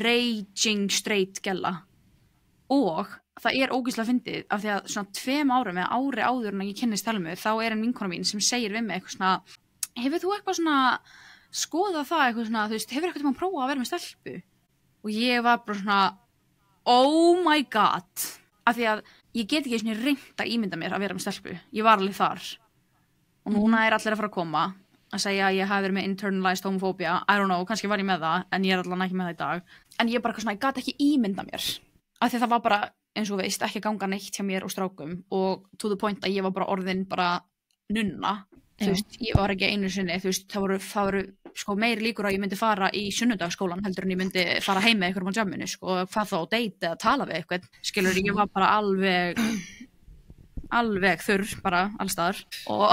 raging straight gella og það er ógeðslega fyndið af því að svona 2 árum eða ári áður en ég kynnist Thelmu þá er en vinkona mín sem segir við mig eitthvað svona hefur þú eitthvað svona skoðað það eitthvað svona, þú veist, hefur eitthvað tíma prófað að vera með stelpu og ég var bara svona oh my god af því að ég get ekki svona reynt að ímynda mér að vera með stelpu, ég var alveg þar og núna er allir að fara að koma að segja að ég hafi verið með internalized homophobia, I don't know, kannski var ég með það en ég er allavega ekki með það í dag en ég bara eitthvað svona, ég gat ekki ímynda mér af því að það var bara eins og veist, ekki að ganga neitt hjá mér og strákum og to the point að ég var bara orðin bara nunna, þú veist, ég var ekki einu sinni, þú veist, það voru sko meiri líkur að ég myndi fara í sunnudagsskólan heldur en ég myndi fara heim með einhverjum á jamminu, sko, hvað þá, date eða tala við eitthvað, skilur, ég var bara alveg þurr bara, allstaðar og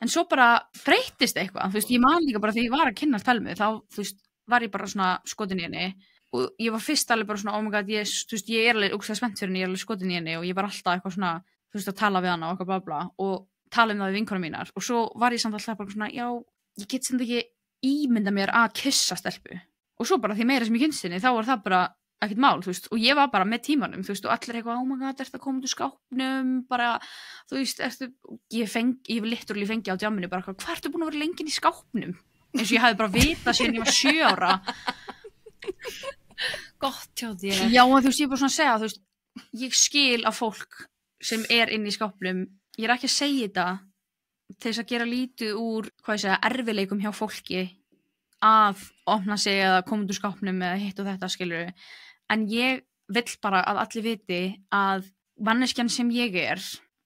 en svo bara breyttist eitthvað, þú veist, ég man líka bara því ég var að kynna Thelmu, þá, þú veist, var ég bara svona skotin í henni og ég var fyrst alveg bara svona, oh my god, þú veist, ég er alveg ógeðslega spennt fyrir henni, ég er alveg skotin í henni og ég var alltaf eitthvað svona, þú veist, að tala við hana og eitthvað bla bla og tala það við vinkonum mínar og svo var ég samt alltaf bara svona, já, ég get sem ekki ímynda mér að kissa stelpu og svo bara því meira sem ég kynst henni, þá var það bara ekkert mál, þú veist, og ég var bara með tímanum, þú veist, og allir eitthvað, oh my god, ertu að koma til skápnum, bara, þú veist, ég literally fengi á jamminu bara, hvað ertu búin að vera lengi í skápnum? Eins og ég hafði bara vitað síðan ég var 7 ára. Gott hjá þér. Já, en þú veist, ég er bara svona að segja, þú veist, ég skil að fólk sem er inn í skápnum, ég er ekki að segja þetta til þess að gera lítið úr, hvað ég segja, erfileikum hjá fólki að opna sig eða koma úr skápnum eða hitt og þetta, skilur við. En ég vill bara að allir viti að manneskjan sem ég er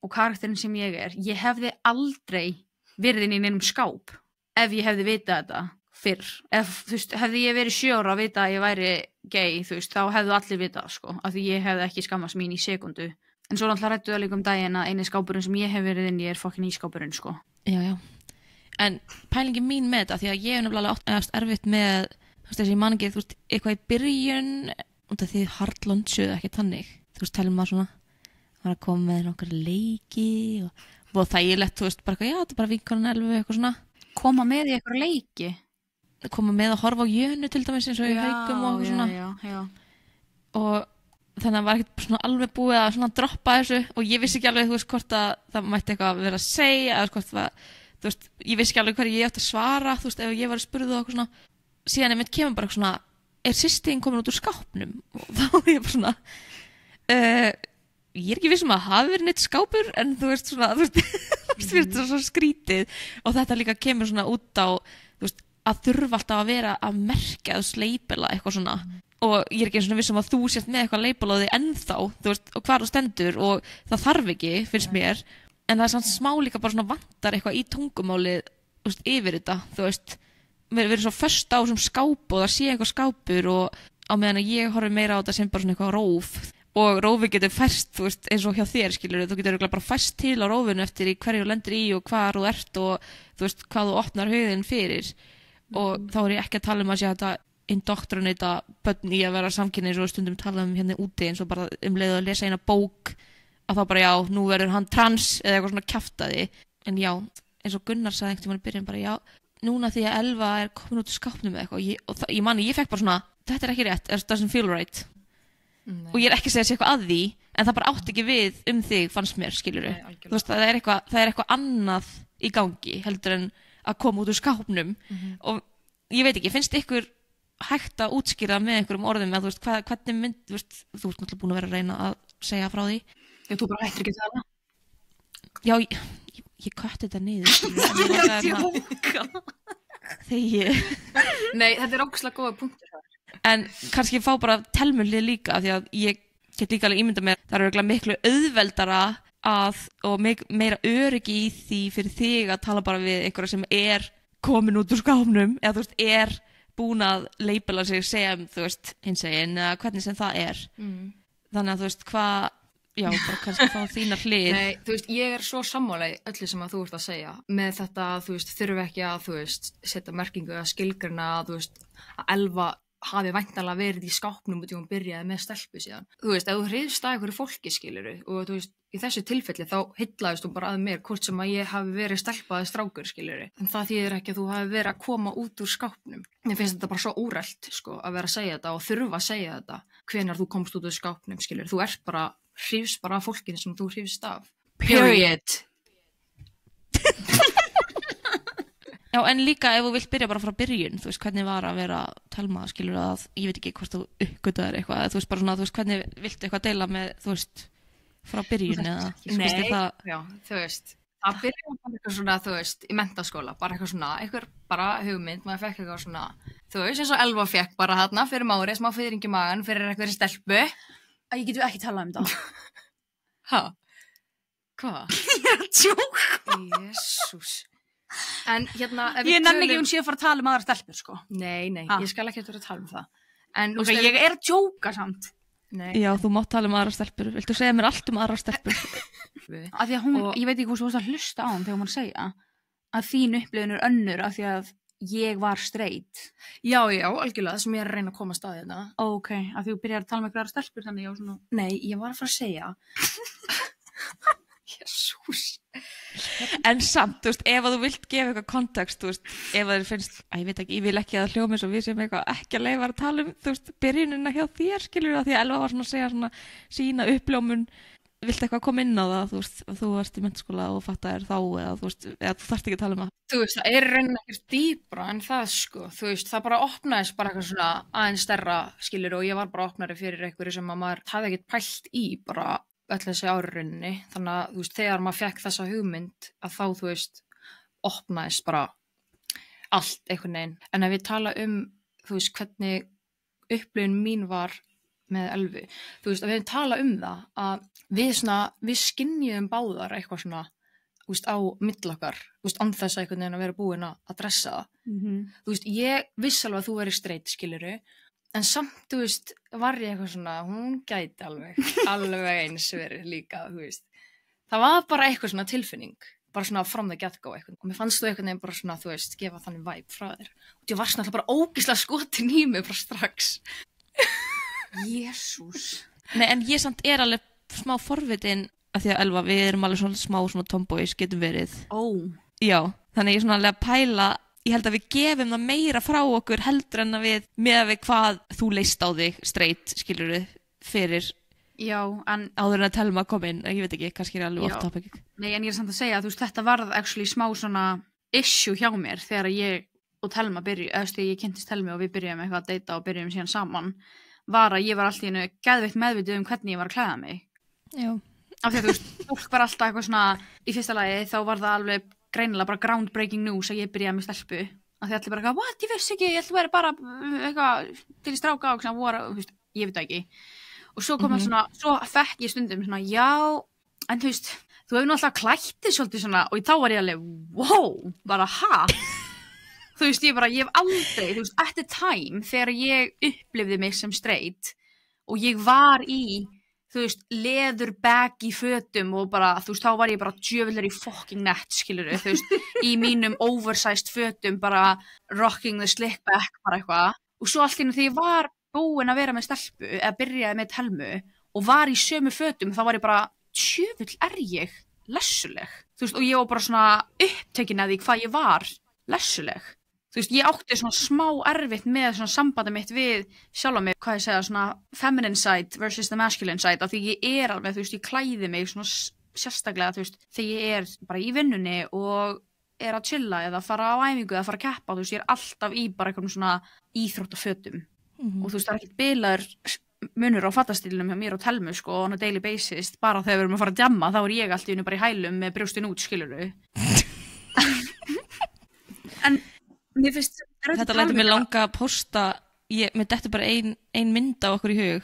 og karakterinn sem ég er, ég hefði aldrei verið inn í neinum skáp ef ég hefði vitað þetta fyrr. Ef, þú veist, hefði ég verið 7 ára að vita að ég væri gay, þú veist, þá hefðu allir vitað, sko, af því ég hefði ekki skammast mín í sekundu. En svo náttúrulega rættu það líka daginn að eini skápurinn sem ég hef verið inn í er fucking ískápurinn, sko. Já, já. En pælingi mín með þetta, því að ég hef nefnilega átt erfitt með, þú veist, þessi mann ekki, þú veist, eitthvað í byrjun, út af því hardlunchuð ekki tannig. Þú veist, talum maður svona, var að koma með nokkar leiki og þægilegt, þú veist, bara eitthvað, já, þetta er bara vinkonan Elfu, eitthvað svona. Koma með í eitthvað leiki? Koma með að horfa á Jönu til dæmis eins og í Haukum og eitthvað svona. Já. Og þannig að var ekkert svona alveg búið að svona droppa þessu og ég vissi ekki alveg, þú veist, hvort að það mætti eitthvað vera að segja eða hvort það, þú veist, ég vissi ekki alveg hverju ég átti að svara, þú veist, ef ég var að spurða og eitthvað svona. Síðan einmitt kemur bara svona, er systir komin út úr skápnum? Og þá er ég bara svona, ég er ekki viss að hafi verið neitt skápur, en þú veist svona, þú veist, það er svo skrítið og þetta líka kemur svona út á, þú veist, að þurfa alltaf að vera að merkja eða sleipela eitthvað svona og ég er ekki svona viss að þú sért með eitthvað leipel á því ennþá, þú veist, og hvar þú stendur og það þarf ekki, finnst mér en það er samt smá líka bara svona vantar eitthvað í tungumálið, þú veist, yfir þetta þú veist, við erum svo föst á sem skáp og það sé eitthvað skápur og á meðan að ég horfi meira á þetta sem bara svona eitthvað róf og rófi getur færst, þú veist, eins og hjá þér skilur, þú getur bara færst til á rófinu eftir í hverju lendur í og hvar þú ert og þú veist, hvað þú opnar hugðin fyrir og þá er ég ekki að tala um að sé þetta indoktrinata börn í að vera samkynhneigð og stundum tala um hérna úti eins og bara leið að lesa eina bók að þá bara já, nú verður hann trans eða eitthvað svona kjaftaði en já, eins og Gunnar sagði einhvern tímann í byrjun bara já, núna því að Elva er komin út úr skápnum eða eitthvað og ég manni, ég fekk bara svona þetta er ekki rétt, it doesn't feel right og ég er ekki að segja eitthvað að því en það bara átti ekki við þig fannst mér, skilurðu. Þú veist, það er eitthvað annað í gangi heldur en að koma út úr skápnum og ég veit ekki, finnst ykkur hægt að útskýra með einhverjum orðum að þú veist, hvernig mynd, þú ert náttúrulega búin að vera að reyna að segja frá því. Já, þú bara hættir ekki að tala. Já, ekki kötti þetta niður þegar Nei, þetta er ógeðslega góða punktur þar. en kannski fá bara telmulið líka því að ég get líka alveg ímynda mér það eru miklu auðveldara og meira öryggi í því fyrir þig að tala bara við einhverja sem er komin út úr skápnum eða þú veist, er búin að labela sig sem, þú veist, hinsegin eða hvernig sem það er þannig að þú veist, já, bara kannski fá þína hlið Nei, þú veist, ég er svo sammála í öllu sem að þú ert að segja með þetta, þú veist, þurfi ekki að, þú veist, setja merkingu að skilgrina, þú veist, að Elva hafi væntanlega verið í skápnum og hún byrjaði með stelpu síðan. Þú veist, ef þú hrifst að einhverju fólki, skiluru, og þú veist, í þessu tilfelli þá heillaðist hún bara að mér hvort sem að ég hafi verið stelpaði strákur, skiluru. En það þýðir ekki að þú hafi verið að koma út úr skápnum. Mér finnst þetta bara svo úrelt, sko, að vera að segja þetta og þurfa að segja þetta hvenær þú komst út úr skápnum, skiluru. Þú ert bara, hrifst bara af fólkinu sem þú hrifst af. Period. Já, en líka ef þú vilt byrja bara frá byrjun, þú veist, hvernig var að vera Telma, skilur að, ég veit ekki hvort þú uppgötaðir eitthvað, þú veist, bara svona, þú veist, hvernig viltu eitthvað deila með, þú veist, frá byrjun eða, Nei, já, þú veist, að byrja bara eitthvað svona, þú veist, í menntaskóla, bara eitthvað svona, eitthvað bara hugmynd, maður fekk eitthvað svona, þú veist, eins og Elva fekk bara þarna fyrir mári, smá fiðring í magan, fyrir eitthvað stelpu. Ég getum ekki talað um það. Ha? Hvað? Ég er að tjóka. Jesús. En hérna, Ég nenni ekki hún sé að fara að tala um aðra stelpur, sko. Nei, ég skal ekki vera að tala um það. En Ok, ég er að tjóka samt. Nei. Já, þú mátt tala um aðra stelpur, viltu segja mér allt um aðra stelpur? Af því að hún, ég veit ekki hvort þú varst að hlusta á hann þegar hún segja að þín upplifun er önnur af því að ég var straight. Já, algjörlega, sem ég er að reyna að koma að staði þetta. Ok, af því þú byrjar að tala með einhverjar stelpur þannig ég var svona... Nei, ég var að fara að segja. Jesús. En samt, þú veist, ef þú vilt gefa eitthvað kontekst, þú veist, ef það finnst, ég veit ekki, ég vil ekki að það hljóma eins og við sem eitthvað ekki að leyfa að tala um, þú veist, byrjunina hjá þér, skilur það, því að Elva var svona að segja svona sína uppljómun, viltu eitthvað koma inn á það, þú veist, þú varst í menntaskóla og fattaðir þá, eða þú veist, eða þú þarft ekki að tala um það. Þú veist, það er reyna ekkert dýpra en það, sko, þú veist, það bara opnaðist bara eitthvað svona aðeins stærra, skilur, og ég var bara opnari fyrir einhverju sem að maður hafði ekkert pælt í bara öll þessi árunni, þannig að þú veist, þegar maður fekk þessa hugmynd að þá, þú veist, opnaðist bara allt einhvern veginn. En ef ég tala þú veist, hvernig upplifun mín var með Elvu, þú veist, að við tala það að við skynjuðum báðar eitthvað svona, þú veist, á milli okkar, þú veist, án þess að einhvern veginn að vera búin að dressa það. Þú veist, ég viss alveg að þú verið straight, skiluru, en samt, þú veist, var ég eitthvað svona, hún gæti alveg eins verið líka, þú veist. Það var bara eitthvað svona tilfinning, bara svona from the get-go eitthvað. Og mér fannst þú eitthvað nefn bara svona, þú veist, gefa þannig vibe frá þér. Og ég var svona alltaf bara ógeðslega skotin í mig bara strax. Jesús. Nei, en ég samt er alveg smá forvitin af því að Elva, við erum alveg svona smá svona tomboys getum verið. Já, þannig ég er svona alveg að pæla, ég held að við gefum það meira frá okkur heldur en að við með hvað þú leist á þig straight, skilurðu, fyrir Já, en áður en að Telma kom inn, ég veit ekki, kannski er alveg off topic. Nei, en ég er samt að segja að þú veist, þetta varð actually smá svona issue hjá mér þegar ég og Telma þegar ég kynntist Telmi og við byrjuðum eitthvað að deyta og byrjuðum síðan saman, var að ég var alltaf í einu geðveikt meðvituð hvernig ég var að klæða mig. Já. Af því að þú veist, fólk var alltaf eitthvað svona, í fyrsta lagi þá var það alveg greinilega bara groundbreaking news að ég byrjaði með stelpu. Af því allir bara eitthvað, what, ég vissi ekki, ég held að vera bara eitthvað til í stráka og svona voru, þú veist, ég veit ekki. Og svo kom það svona, svo fekk ég stundum svona, já, en þú veist, þú hefur nú alltaf klættið svolítið svona, og þá var ég alveg, wow, bara ha? Þú veist, ég hef aldrei, þú veist, at the time, þegar ég upplifði mig sem straight, og ég var í, þú veist, leður baggy fötum og bara, þú veist, þá var ég bara djöfullur í fucking net, skilurðu, þú veist, í mínum oversized fötum, bara rocking the slick back, bara eitthvað. Og svo allt í einu þegar ég var búin að vera með stelpu, eða byrjaði með Telmu, og var í sömu fötum, þá var ég bara, djöfull er ég lessuleg. Þú veist, og ég var bara svona upptekin að því hvað ég var lessuleg. Þú veist, ég átti svona smá erfitt með svona sambandi mitt við sjálfa mig, hvað ég segja, svona feminine side versus the masculine side, af því ég er alveg, þú veist, ég klæði mig svona sérstaklega, þú veist, þegar ég er bara í vinnunni og er að chilla eða fara á æfingu eða fara að keppa, þú veist, ég er alltaf í bara einhvern svona íþróttafötum og þú veist, það er ekkert bilaður munur á fattastílnum hjá mér og Telmu sko on a daily basis, bara þegar við erum að fara að djamma þá ég allt í unni bara í hælum með brjóstin út, skilurðu. En mér finnst Þetta lætur mig langa að posta, mér dettur bara ein mynd á okkur í hug,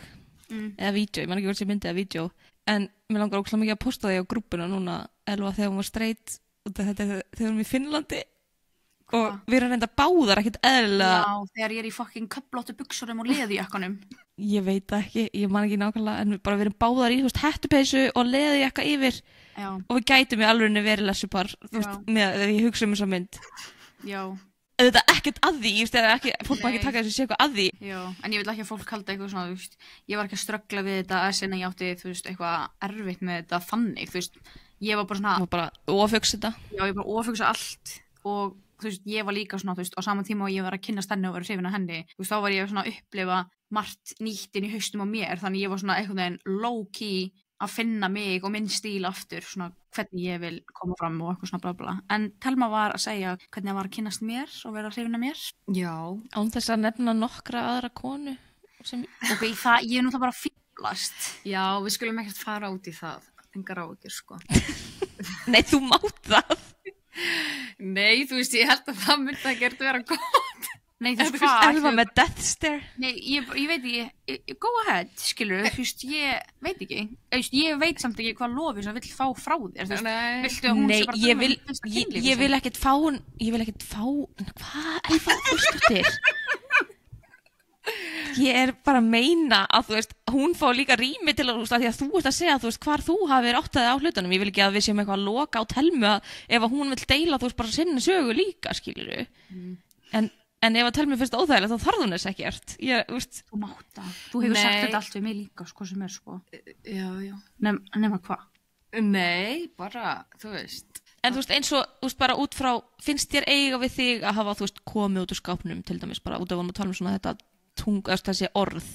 eða vídeo, ég man ekki hvort sé mynd eða vídeo, en mér langar ókslega mikið að posta því á grúppuna núna, Elva þegar hún var straight, þetta þegar við erum í Finnlandi, og við erum reynda báðar ekkert eðlilega. Já, þegar ég er í fucking köflóttu buxunum og leðujakkanum. Ég veit það ekki, ég man ekki nákvæmlega, en við erum báðar í hettupeysu og leðujakka yfir. Já. Og við gætum í alveg verið lessupar, þegar ég hugsa þessa mynd. Já. Þetta ekkert að því, fólk má ekki taka þessu sé eitthvað að því. Já, en ég vil ekki að fólk halda eitthvað svona, ég var ekki að ströggla við þetta en ég átti, eitthvað erfitt með þetta þannig, ég var bara svona... Þú var bara ofugsa þetta? Já, ég bara ofugsa allt og ég var líka svona, á saman tíma og ég var að kynnast henni og vera hrifin af henni, þá var ég svona að upplifa margt nýtt inn í haustum á mér, þannig ég var svona einhvern veginn low-key að finna mig og minn stíl aftur, svona hvernig ég vil koma fram og eitthvað svona bla bla. En Telma var að segja hvernig það var að kynnast mér og vera hrifin af mér. Já. Án þess að nefna nokkra aðra konu. Ok, ég er náttúrulega bara fíblast. Já, við skulum ekkert fara út í það, engar áhyggjur sko. Nei, þú mátt það. Nei, ég held að það myndi að gera vera gott. Nei, hvað? Elva með death stare. Nei, ég veit ekki, go ahead, skilur, ég veit ekki. Ég veit samt ekki hvað lofi sem vill fá frá þér, viltu að hún sé bara ég vil ekkert fá, hvað, Elva, úrskutir? Ég er bara að meina að, hún fá líka rými til að, því að þú ert að segja, hvar þú hafir áttaði á hlutunum. Ég vil ekki að við séum eitthvað að loka á Telmu að ef að hún vill deila, bara sinni sögu líka, skilurðu. En ef að Telmu finnst óþægilegt, þá þarf hún þess ekkert. Þú mátt það. Þú hefur sagt þetta allt við mig líka, sem er, Já. Nema hvað? Nei, bara, En eins og, bara út frá, finnst þér eiga við þig að hafa, komið út úr skápnum, til dæmis, bara út af að tala svona þetta þessi orð?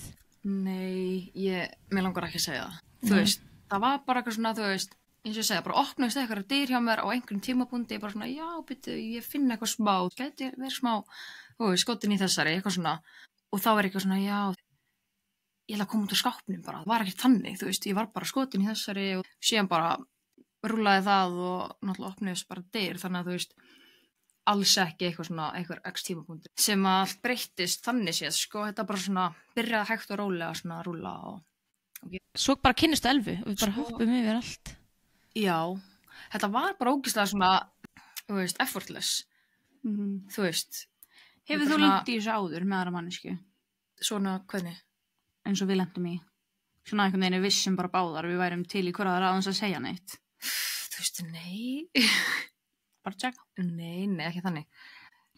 Nei, mér langar ekki að segja það. Það var bara eitthvað svona, eins og ég segja, bara opnaðist eitthvað dyr hjá mér á einhverjum tímapunkti, bara svona, já, ég finn eitthvað smá, gæti verið smá, skotin í þessari, eitthvað svona, og þá er eitthvað svona, já, ég ætla að koma út úr skápnum bara, það var ekkert þannig, ég var bara skotin í þessari og síðan bara rúlaði það og náttúrulega opnaðist bara dyr, þannig að alls ekki eitthvað svona, eitthvað x tímapunkti sem að allt breyttist þannig séð, þetta bara svona byrjaði hægt og rólega svona að rúla og Svo bara kynnistu Elvu og við bara hoppum yfir allt. Já, þetta var bara ógeðslega svona, effortless, Hefur þú lent í þessu áður með aðra mannesku? Svona, hvernig? Eins og við lentum í. Svona einhvern veginn vissum bara báðar, við værum til í hver aðra aðeins að segja neitt. Nei. Bara tjekka? Nei, ekki þannig.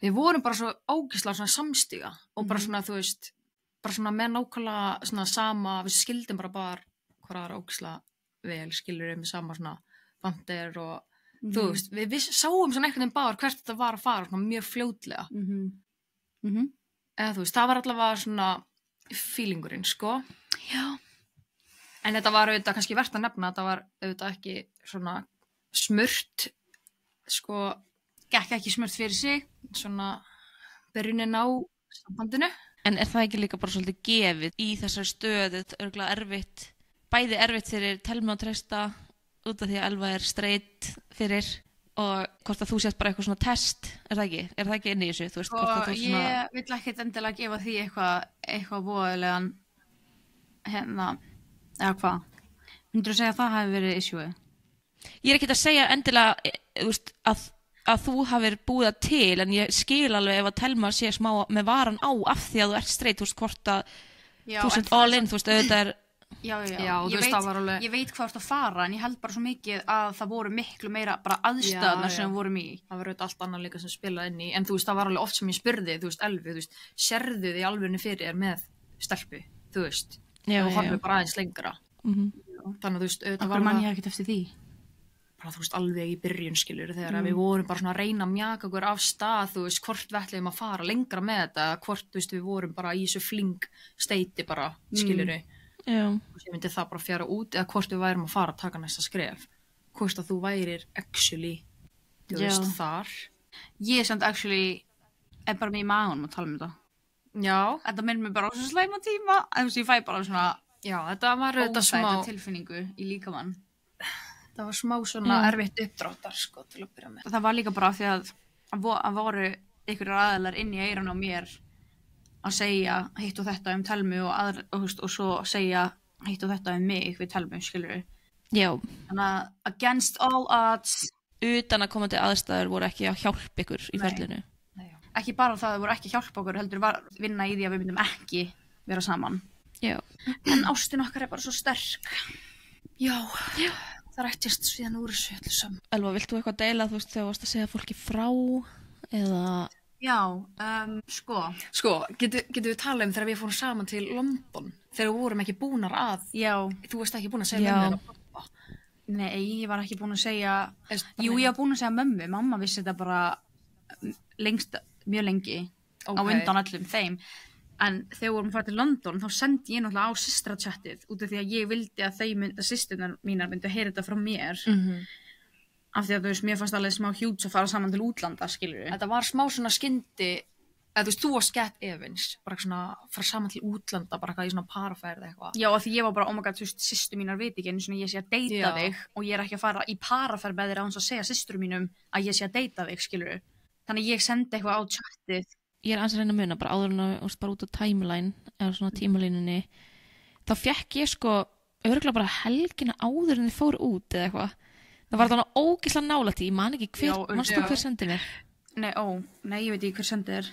Við vorum bara svo ógeðslega svona samstiga og bara svona, bara svona með nákvæmlega svona sama, við skildum bara hvað aðra ógeðslega vel, skilur með sama svona bandir og við sáum svona einhvern veginn báðar hvert þetta var að fara svona mjög fljótlega. Eða það var allavega svona feelingurinn, Já. En þetta var auðvitað kannski verðt að nefna, þetta var auðvitað ekki svona smurt, Gekk ekki smurt fyrir sig. Svona byrjunin á sambandinu. En er það ekki líka bara svolítið gefið í þessari stöðu, örgulega erfitt, bæði erfitt fyrir Telmu að treysta út af því að Elva er straight fyrir og hvort að þú sést bara eitthvað svona test, er það ekki inn í þessu? Ég vil ekkert endilega gefa því eitthvað voðalegan eða hvað? Myndirðu segja að það hafi verið issue? Ég er ekki að segja endilega að þú hafir búið það til, en ég skil alveg ef að Telma sé smá með varan á af því að þú ert straight, hvort að þú sett all in, auðvitað er Já, ég veit hvað þú ert að fara, en ég held bara svo mikið að það voru miklu meira bara aðstæðnar sem við vorum í. Það var auðvitað allt annað líka sem spilaði inn í, en það var alveg oft sem ég spurði, Elvi, sérðu þið alvegni fyrir þér með stelpu, og horfið bara aðeins lengra. Þannig auðvitað var man ég ekkert eftir því. Bara alveg í byrjun, skilur, þegar við vorum bara svona að reyna að mjaka okkur af stað, hvort við ætluðum að fara lengra með þetta, hvort við vorum bara í þessu fling steiti bara, skilur og ég myndi það bara fjara út eða hvort við værum að fara að taka næsta skref, hvort að þú værir actually þar. Ég samt actually er bara með í maðunum að tala þetta. Já. Þetta minn mig bara á svo slæma tíma, en ég fæ bara svona Já, þetta var þetta smá, óþægilegt tilfinningu í líkamann. það var smá svona erfitt uppdráttar, sko, til að byrja með. Það var líka bara af því að voru einhverjar aðilar inn í eyrun á mér að segja hitt og þetta Telmu og svo segja hitt og þetta mig við Telmu, skilurðu. Já, Þannig að against all odds, utan að komandi aðstæður voru ekki að hjálpa ykkur í ferlinu. ekki bara það voru ekki að hjálpa okkur, heldur var vinna í því að við myndum ekki vera saman. Já. En ástin okkar bara svo sterk. Já, það rættist síðan úr þessu öllu saman. Elva, vilt þú eitthvað deila, þú veist, þegar þú varst að segja fólki frá, eða... Já, sko. Sko, getum við talað þegar við fórum saman til London, þegar við vorum ekki búnar að, Já. þú varst ekki búin að segja mömmu og pappa. Nei, ég var ekki búin að segja, ég var búin að segja mömmu, mamma vissi þetta bara mjög lengi á undan öllum þeim. En þegar við vorum að fara til London, þá sendi ég náttúrulega á systrachatið út af því að ég vildi að systurnar mínar myndu heyra þetta frá mér. Af því að þú veist, mér fannst alveg smá hjúts að fara saman til útlanda, skilurðu. Þetta var smá svona skyndi, eða þú veist, þú varst Get Evans, bara svona fara saman til útlanda, bara eitthvað í svona paraferð eitthvað. Já, af því ég var bara, oh my god, þú veist, systur mínar veit ekki einu svona ég sé að deyta þig og ég ekki að fara í paraferð með þér án svo að segja systur mínum að ég sé að deyta þig, skilurðu. Þannig ég sendi eitthvað á chatið. Ég er aðeins að reyna að muna, bara áður en að bara út á timeline, eða svona tímalínunni, þá fekk ég sko örugglega bara helgina áður en þið fóru út eða eitthvað. Það var þannig ógeðslega nálægt í, ég man ekki manstu hver sendi mér? Nei, ég veit ekki hver sendi þér.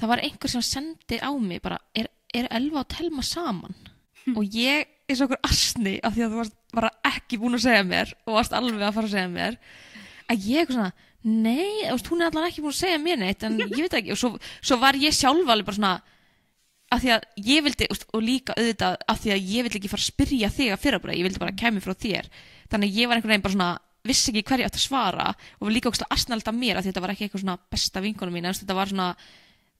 Það var einhver sem sendi á mig bara, er Elva og Telma saman? Og ég er svo okkur asni af því að þú varst bara ekki búin að segja mér og varst alveg að fara að segja mér. Að ég eitthvað svona, nei, hún er allan ekki búin að segja mér neitt, en ég veit ekki. Og svo var ég sjálf alveg bara svona, af því að ég vildi, og líka auðvitað af því að ég vildi ekki fara að spyrja þig að fyrra bara, ég vildi bara kæmi frá þér. Þannig að ég var einhvern veginn bara svona, vissi ekki hverju átt að svara og var líka ógeðslega asnalegt af mér af því þetta var ekki eitthvað svona besta vinkonu mín, þetta var svona,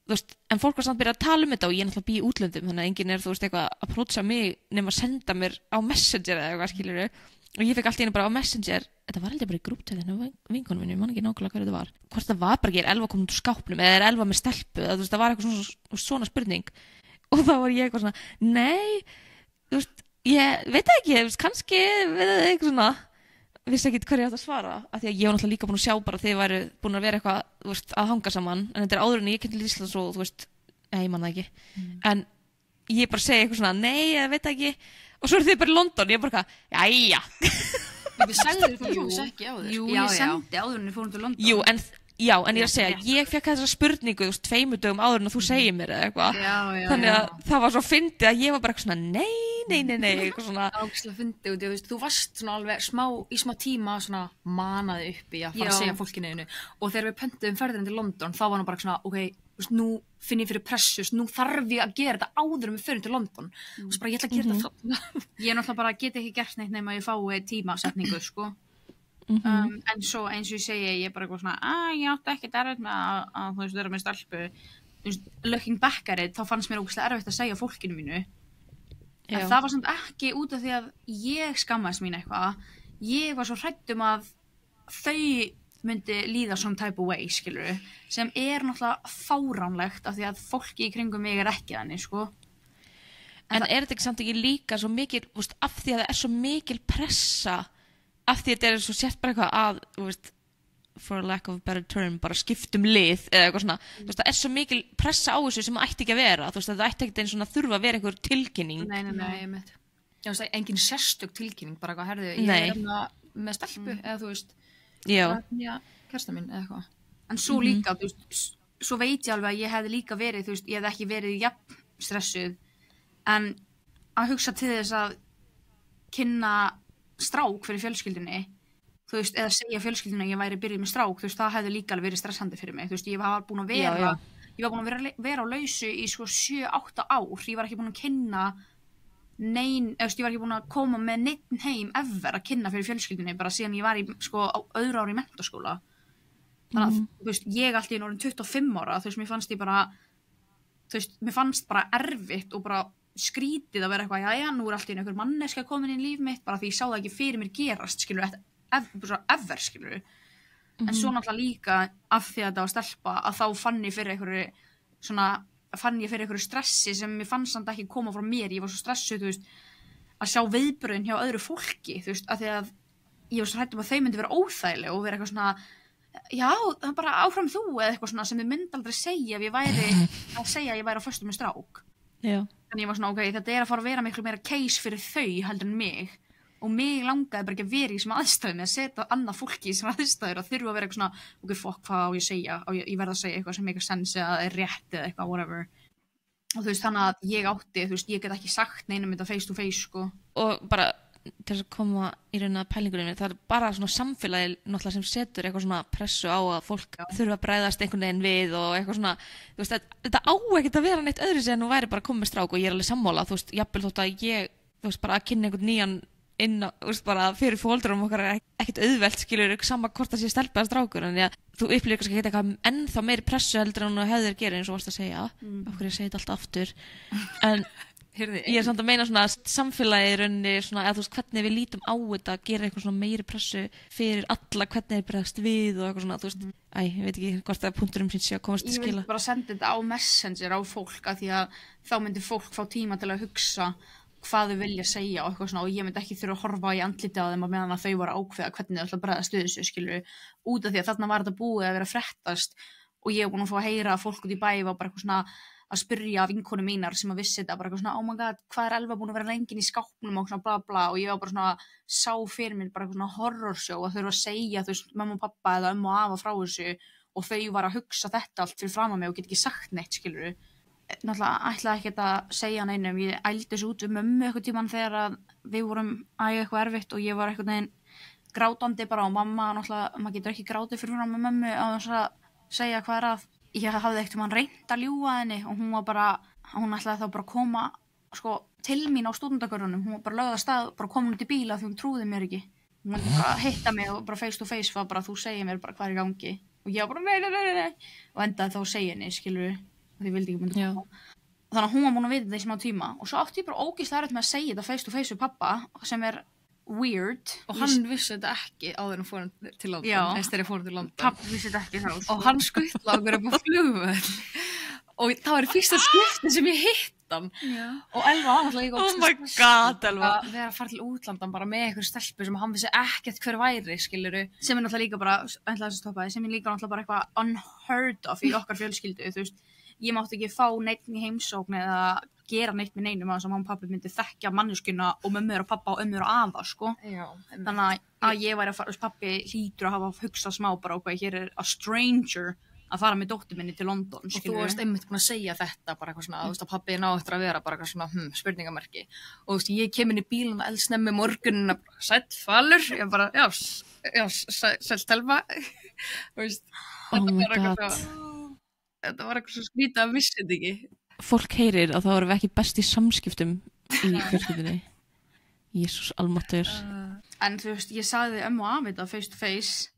þú veist, en fólk var samt byrjað að tala þetta og ég náttúrulega bý í útlöndum, þannig að enginn er, þú veist, eitthvað að prótsa mig nema að senda mér á Messenger eða eitthvað, skilurðu. Og ég fekk allt í einu bara á Messenger, þetta var heldur bara í grúptæðinu vinkonu mín, ég man ekki nákvæmlega hverju þetta var. Hvort það var bara ekki, Elva komin úr skápnum eða Elva með stelpu, þú veist, það var eitthvað svona spurning. Og þá var ég eitthvað svona, nei, þú veist, ég veit ekki, kannski, eitthvað svona, vissi ekki hverju ég átt að svara, af því að ég var náttúrulega líka búin að sjá bara að þið væru búin að vera eitthvað, þú veist, að hanga saman, en þetta er áður en ég kemur til Íslands og, þú veist, ég man það ekki, en ég bara segi eitthvað svona, nei, ég veit ekki, og svo eru þið bara í London, ég bara eitthvað, jæja. Við sagðum þú fórst ekki á þér. Jú, ég sendi áður en við fórum til London. Jú, en ég er að segja, ég fekk þessa spurningu, þú veist, 2 dögum áður en þú segir mér eða eitthvað. Þannig að það var svo fyndið að ég var bara eitthvað svona, nei, eitthvað svona. Ágislega fyndið út, þú varst svona alveg í smá tíma svona manaði upp í að fara að segja fólkinu einu. Og þegar við pöntuðum ferðina til London, þá var hann bara svona, ok, nú finn ég fyrir pressu, nú þarf ég að gera þetta áður en við förum til London. Og svo bara, ég ætla að gera þetta þá. Ég náttúrulega bara get ekki gert neitt nema ég fái tímasetningu, sko. En svo eins og ég segi, ég bara eitthvað svona, ég átti ekkert erfitt með að þú veist, vera með stelpu. Þú veist, looking back at it, þá fannst mér ógeðslega erfitt að segja fólkinu mínu. En það var samt ekki út af því að ég skammaðist mín eitthvað. Ég var svo hrædd að þau myndi líða some type of way, skilurðu, sem er náttúrulega fáránlegt af því að fólki í kringum mig er ekki þannig, sko. En er þetta ekki samt ekki líka svo mikil, þú veist, af því að það er svo mikil pressa, af því að þetta er svo sért bara eitthvað að, þú veist, for a lack of a better term, bara skiptum lið eða eitthvað svona, þú veist, það er svo mikil pressa á þessu sem það ætti ekki að vera, þú veist, það ætti ekki eins svona þurfa að vera einhver tilkynning. Nei, ég veit. Já, það er engin sérstök tilkynning, bara eitthvað, herðu, ég með stelpu, eða þú veist, kærasta mín, eða eitthvað. En svo líka, þú veist, svo veit ég alveg að ég hefði líka verið, þú veist, ég hefði ekki verið jafn stressuð, en að hugsa til þess að kynna strák fyrir fjölskyldunni, þú veist, eða segja fjölskyldunni að ég væri byrjuð með strák, þú veist, það hefði líka alveg verið stressandi fyrir mig, þú veist, ég var búin að vera á lausu í sko 7-8 ár, ég var ekki búin að kynna ég var ekki búin að koma með neitt heim ever að kynna fyrir fjölskyldunni bara síðan ég var í sko á öðru ári í menntaskóla. Þannig að þú veist, ég allt í einu orðin 25 ára, þú veist, mér fannst bara erfitt og bara skrítið að vera eitthvað, jæja, nú er allt í einu einhver manneska komin í líf mitt, bara því ég sá það ekki fyrir mér gerast, skilur, ever, skilur. En svo náttúrulega líka af því að þetta var stelpa, að þá fann ég fyrir einhverju svona fann ég fyrir einhverju stressi sem mér fannst samt ekki koma frá mér, ég var svo stressuð, þú veist, að sjá viðbröðin hjá öðru fólki, þú veist, af því að ég var svo hrædd að þau myndi vera óþægileg og vera eitthvað svona, já, það er bara áfram þú eða eitthvað svona sem þau myndi aldrei segja ef ég væri að segja að ég væri á föstu með strák. Já. Þannig ég var svona, ok, þetta er að fara að vera miklu meira case fyrir þau heldur en mig og mig langaði bara ekki að vera í þessum aðstæðum með að setja annað fólki í þessum aðstæður að þurfa að vera eitthvað svona, ok, fuck, hvað á ég að segja? Ég verð að segja eitthvað sem make sense eða er rétt eða eitthvað, whatever. Og þú veist, þannig að ég átti, þú veist, ég get ekki sagt neinum þetta face to face, sko. Og bara til að koma í raun að pælingunni, það er bara svona samfélagi náttúrulega sem setur eitthvað svona pressu á að fólk þurfa að bregðast einhvern veginn við og eitthvað svona, þú veist, þetta á ekkert að vera neitt öðru sem nú væri bara komið með strák og ég er alveg sammála, þú veist, jafnvel þótt að ég, þú veist, bara að kynna einhvern nýjan inn á, þú veist, bara fyrir fóldurum okkar er ekkert auðvelt, skilur, sama hvort það sé stelpa eða strákur, en þú upplifir kannski ekki eitthvað ennþá meiri pressu heldur en þú hefðir gera eins og varst að segja, okkur ég segi þetta allt aftur, en ég er samt að meina svona samfélagi rauninni svona, eða þú veist, hvernig við lítum á þetta, gera eitthvað svona meiri pressu fyrir alla, hvernig þeir bregðast við og eitthvað svona, þú veist, ég veit ekki hvort það punkturum sín sé að komast til skila. Ég vil bara senda þetta á Messenger á fólk af því að þá myndi fólk fá tíma til að hugsa hvað þau vilja segja og eitthvað svona og ég myndi ekki þurfa að horfa í andlitið á þeim á meðan að þau voru að ákveða hvernig þau ætla að bregðast við þessu, skilur, út af því að þarna var þetta búið að vera að fréttast og ég var búin að fá að heyra að fólk út í bæ var bara eitthvað svona að spyrja vinkonu mínar sem að vissi þetta bara eitthvað svona, oh my god, hvað er Elva búin að vera lengin í skápnum og svona bla bla og ég var bara svona sá fyrir mér bara eitthvað svona horrorshow að þau eru að segja, þú veist, mamma og pappa eða og afa frá þessu og þau var að hugsa þetta allt fyrir fram að mig og get ekki sagt neitt, skilur. Náttúrulega ætlaði ekki að segja neinum, ég ældi þessu út við mömmu eitthvað tímann þegar að við vorum eitthvað erfitt og ég var eitthvað neginn grátandi bara og mamma, náttúrulega, maður getur ekki grátið fyrir fram með mömmu á þess að segja hvað er að. Ég hafði ekkert mann reynt að ljúga henni og hún var bara, hún ætlaði þá bara að koma sko, til mín á stúdendagörðunum, hún var bara lögð að stað, bara komin út í bíla því hún trúði mér ekki. Hún var bara að hitta mig og bara face to face var bara þú segir mér bara hvað er í gangi og ég var bara nei og endaði þá að segja henni, skilur því ég vildi ekki myndi koma. Þannig að hún var búin að vita þetta í smá tíma og svo átti ég bara ógeðslega erfitt með að segja þetta face to face við pappa sem er weird. Og hann vissi þetta ekki áður en fór hann til London, eða þegar fór hann til London. Pappa vissi þetta ekki þá. Og hann skuttla okkur upp á flugvöll og það var í fyrsta skipti sem ég hitt hann. Og Elva var alltaf líka oh my god, Elva. Að vera að fara til útlandan bara með einhver stelpu sem hann vissi ekkert hver væri, skiluru. Sem er náttúrulega líka bara, sem er líka náttúrulega bara eitthvað unheard of í okkar fjölskyldu, þú veist. Ég mátti ekki fá neitt í heimsókn eða gera neitt með neinum að mamma og pappi myndi þekkja manneskuna og mömmur og pappa og ömmur og afa, sko. Já. Þannig að ég væri að fara, pappi hlýtur að hafa hugsað smá bara ok, hér er a stranger að fara með dóttur minni til London, skilur. Og þú varst einmitt búin að segja þetta bara eitthvað svona, þú veist að pappi ná eftir að vera bara eitthvað svona, spurningamerki. Og þú veist, ég kem inn í bílun og eldsnemmi morgunina bara, sæll Falur, ég bara, já, sæll Telma, þú veist, þetta var eitthvað svo skrítið að vissi þetta ekki. Fólk heyrir að þá erum við ekki best í samskiptum í fjölskyldunni. Jesús almáttur. En þú veist, ég sagði ömmu og afi þetta face to face.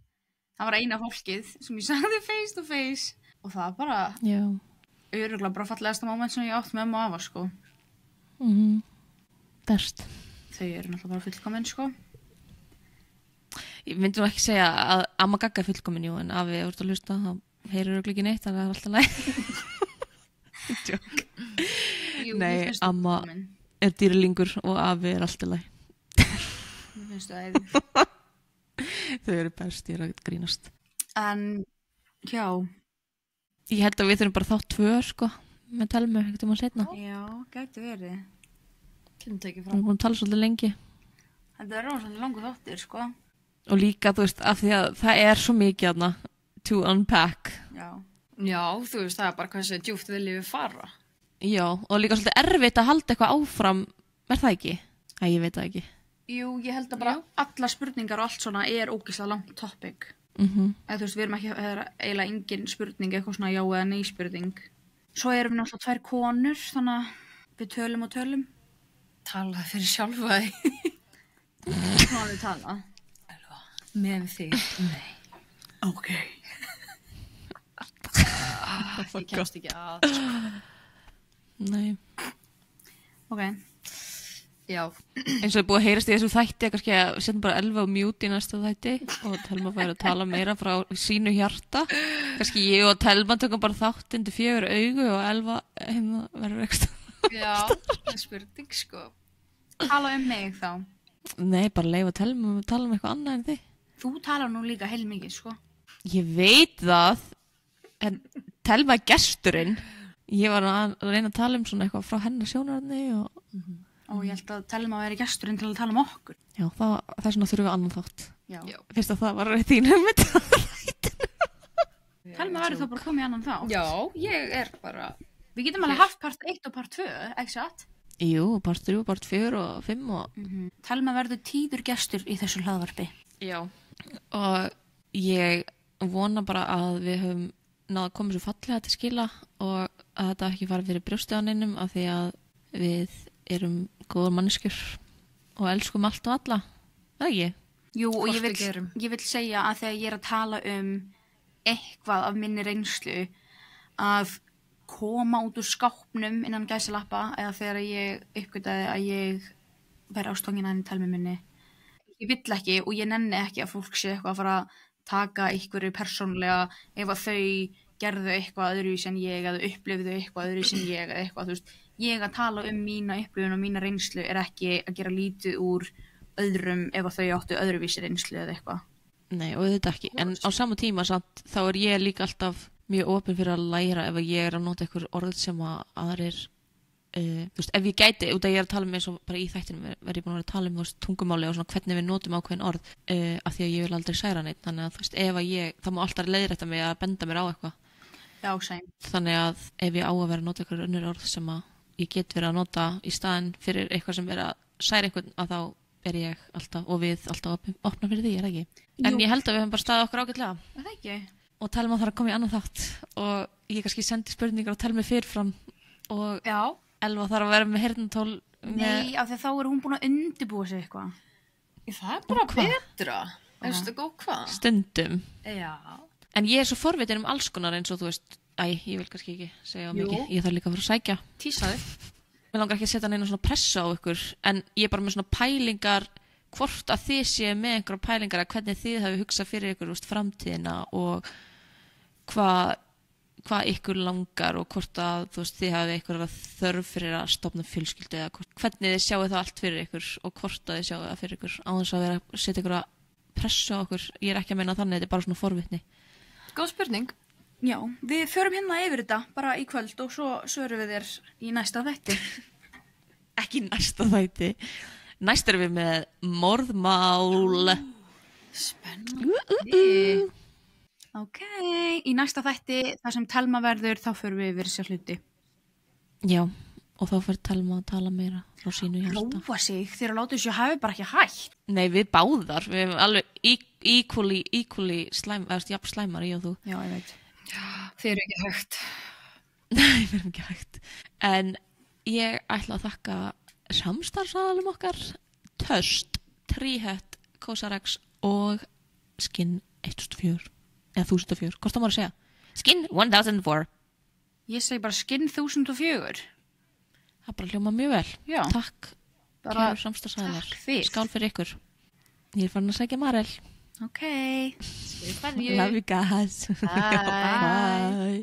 Það var eina fólkið sem ég sagði face to face. Og það var bara örugglega bara fallegasta moment sem ég átt með ömmu og afa, sko. Best. Þau eru náttúrulega bara fullkomin, sko. Ég myndi nú ekki segja að amma Gagga er fullkomin, jú, en afi er úr að hlusta, það heyrir örugglega ekki neitt, það er alltaf læg. Joke. Nei, amma er dýralingur og afi er alltaf læg. Mér finnst það Þau eru best, ég er að grínast. En, já. Ég held að við þurfum bara þátt 2, sko, með Telmu, ekkert seinna. Já, gæti verið. Kynnt ekki Við frá. erum búin að tala svolítið lengi. Þetta er rosalega langur þáttir, sko. Og líka, þú veist, af því að það er svo mikið þarna to unpack. Já, þú veist, það er bara hversu djúpt viljum við fara. Já, og líka svolítið erfitt að halda eitthvað áfram, er það ekki? Æ, ég veit það ekki. Jú, ég held að bara alla spurningar og allt svona er ógeðslega langt topic. Eða þú veist, við erum ekki, það er eiginlega engin spurning, eitthvað svona já eða nei spurning. Svo erum við náttúrulega 2 konur, þannig að við tölum og tölum. Talaði fyrir sjálfa þig. Hvað við tala? Með þig. Nei. Ok. Ég kemst ekki að. Nei. Ok. Já. eins og er búið að heyrast í þessu þætti kannski að setja bara Elva á mute í næsta þætti og Telma fær að tala meira frá sínu hjarta kannski ég og Telma tökum bara þátt undir 4 augu og Elva verður ekstra Já, það er spurning sko. Tala mig þá. Nei, bara leifa Telma að tala um eitthvað annað en þig. Þú talar nú líka heilmikið, sko. Ég veit það en Telma er gesturinn. Ég var að reyna að tala um svona eitthvað frá hennar sjónarni Og ég held að Telma væri gesturinn til að tala um okkur. Já, það er svona þurfum við annan þátt. Já. Fyrst að það var þín hugmynd. Telma verður þá bara komið í annan þá. Já, ég er bara... Við getum alveg haft part 1 og part 2, ekki satt? Jú, part 3, part 4 og 5 og... Telma verður tíður gestur í þessu hlaðvarpi. Já. Og ég vona bara að við höfum náða að koma svo fallega til skila og að þetta ekki fara fyrir brjóstjáninum af því að við erum góðar manneskjur og elskum allt og alla. Það ekki? Jú, og Hvort við gerum. ég vil segja að þegar ég er að tala um eitthvað af minni reynslu að koma út úr skápnum innan gæsalappa eða þegar ég uppgötaði að ég væri ástofngin að henni telmi minni. Ég vill ekki og ég nenni ekki að fólk sé eitthvað að fara að taka einhverju persónlega ef að þau gerðu eitthvað öðruvísi en ég eða upplifðu eitthvað öðruvísi en ég eða eitthvað, þú veist, ég að tala um mína upplifun og mína reynslu er ekki að gera lítið úr öðrum ef að þau áttu öðruvísi reynslu eða eitthvað. Nei, og þetta ekki. En á sama tíma samt, þá er ég líka alltaf mjög opin fyrir að læra ef ég er að nota einhver orð sem að aðrir þú veist, ef ég gæti, út að ég er að tala um eins og bara í þættinum verð ég búin að vera að tala um þú veist, tungumáli og svona hvernig við notum ákveðin orð af því að ég vil aldrei særa neitt þannig að þú veist, ef að ég, það má alltaf leiðrétta mig að benda mér á eitthvað Já, sæm. þannig að ef ég á að vera að nota einhver önnur orð sem að ég get verið að nota í staðinn fyrir eitthvað sem er að særa einhvern að þá er ég alltaf og við alltaf opna fyrir því, er það ekki? En ég held að við höfum bara staðið okkur ágætlega Er það ekki? og Telma þarf að koma í annan þátt og ég kannski sendi spurningar og Telma fyrirfram og Já. Elva þarf að vera með heyrnartól Nei, af því að þá er hún búin að undirbúa sig eitthvað. Það er bara hvað? betra. Veistu góð hvað? stundum Já. en ég er svo forvitin um alls konar eins og þú veist ég vil kannski ekki segja Jú. mikið ég þarf líka að fara að sækja Tísaðu. mér langar ekki að setja neina svona pressa á ykkur en ég er bara með svona pælingar hvort að þið séu með einhverja pælingar að hvernig þið hafi hugsað fyrir ykkur úst, framtíðina og hvað ykkur langar og hvort að þú veist, þið hafi einhverja þörf fyrir að stofna fjölskyldu eða hvernig þið sjáu það allt fyrir ykkur og hvort að þið sjáu það fyrir ykkur á þess að vera að setja ykkur að pressa á okkur ég er ekki að meina þannig, þetta er bara svona forvitni Góð spurning. Já, við förum hérna yfir þetta bara í kvöld og svo svörum við þér í næsta þætti. ekki næsta þætti næst erum við með morðmál Spennandi. Ok, í næsta þætti, þar sem Telma verður, þá förum við yfir sér hluti. já, og þá fyrir Telma að tala meira frá sínu hjarta Róa sig, þegar láta þessu hafi bara ekki hægt. nei, við báðar, við erum alveg equally slæm, jafn slæmar ég og þú Já, ég veit. Þið eru ekki hægt. nei, við erum ekki hægt en ég ætla að þakka samstarfsaðalum okkar Töst, Tríhett, Kósarex og Skinn 1004 eða 1004, hvort það maður að segja Skinn 1004 Ég segi bara Skinn 1004. það bara hljóma mjög vel Já. takk, Bara kæru samstarfsaðalar takk fyrir. skál fyrir ykkur ég er farin að segja Marel Ok. love you guys Bye. bye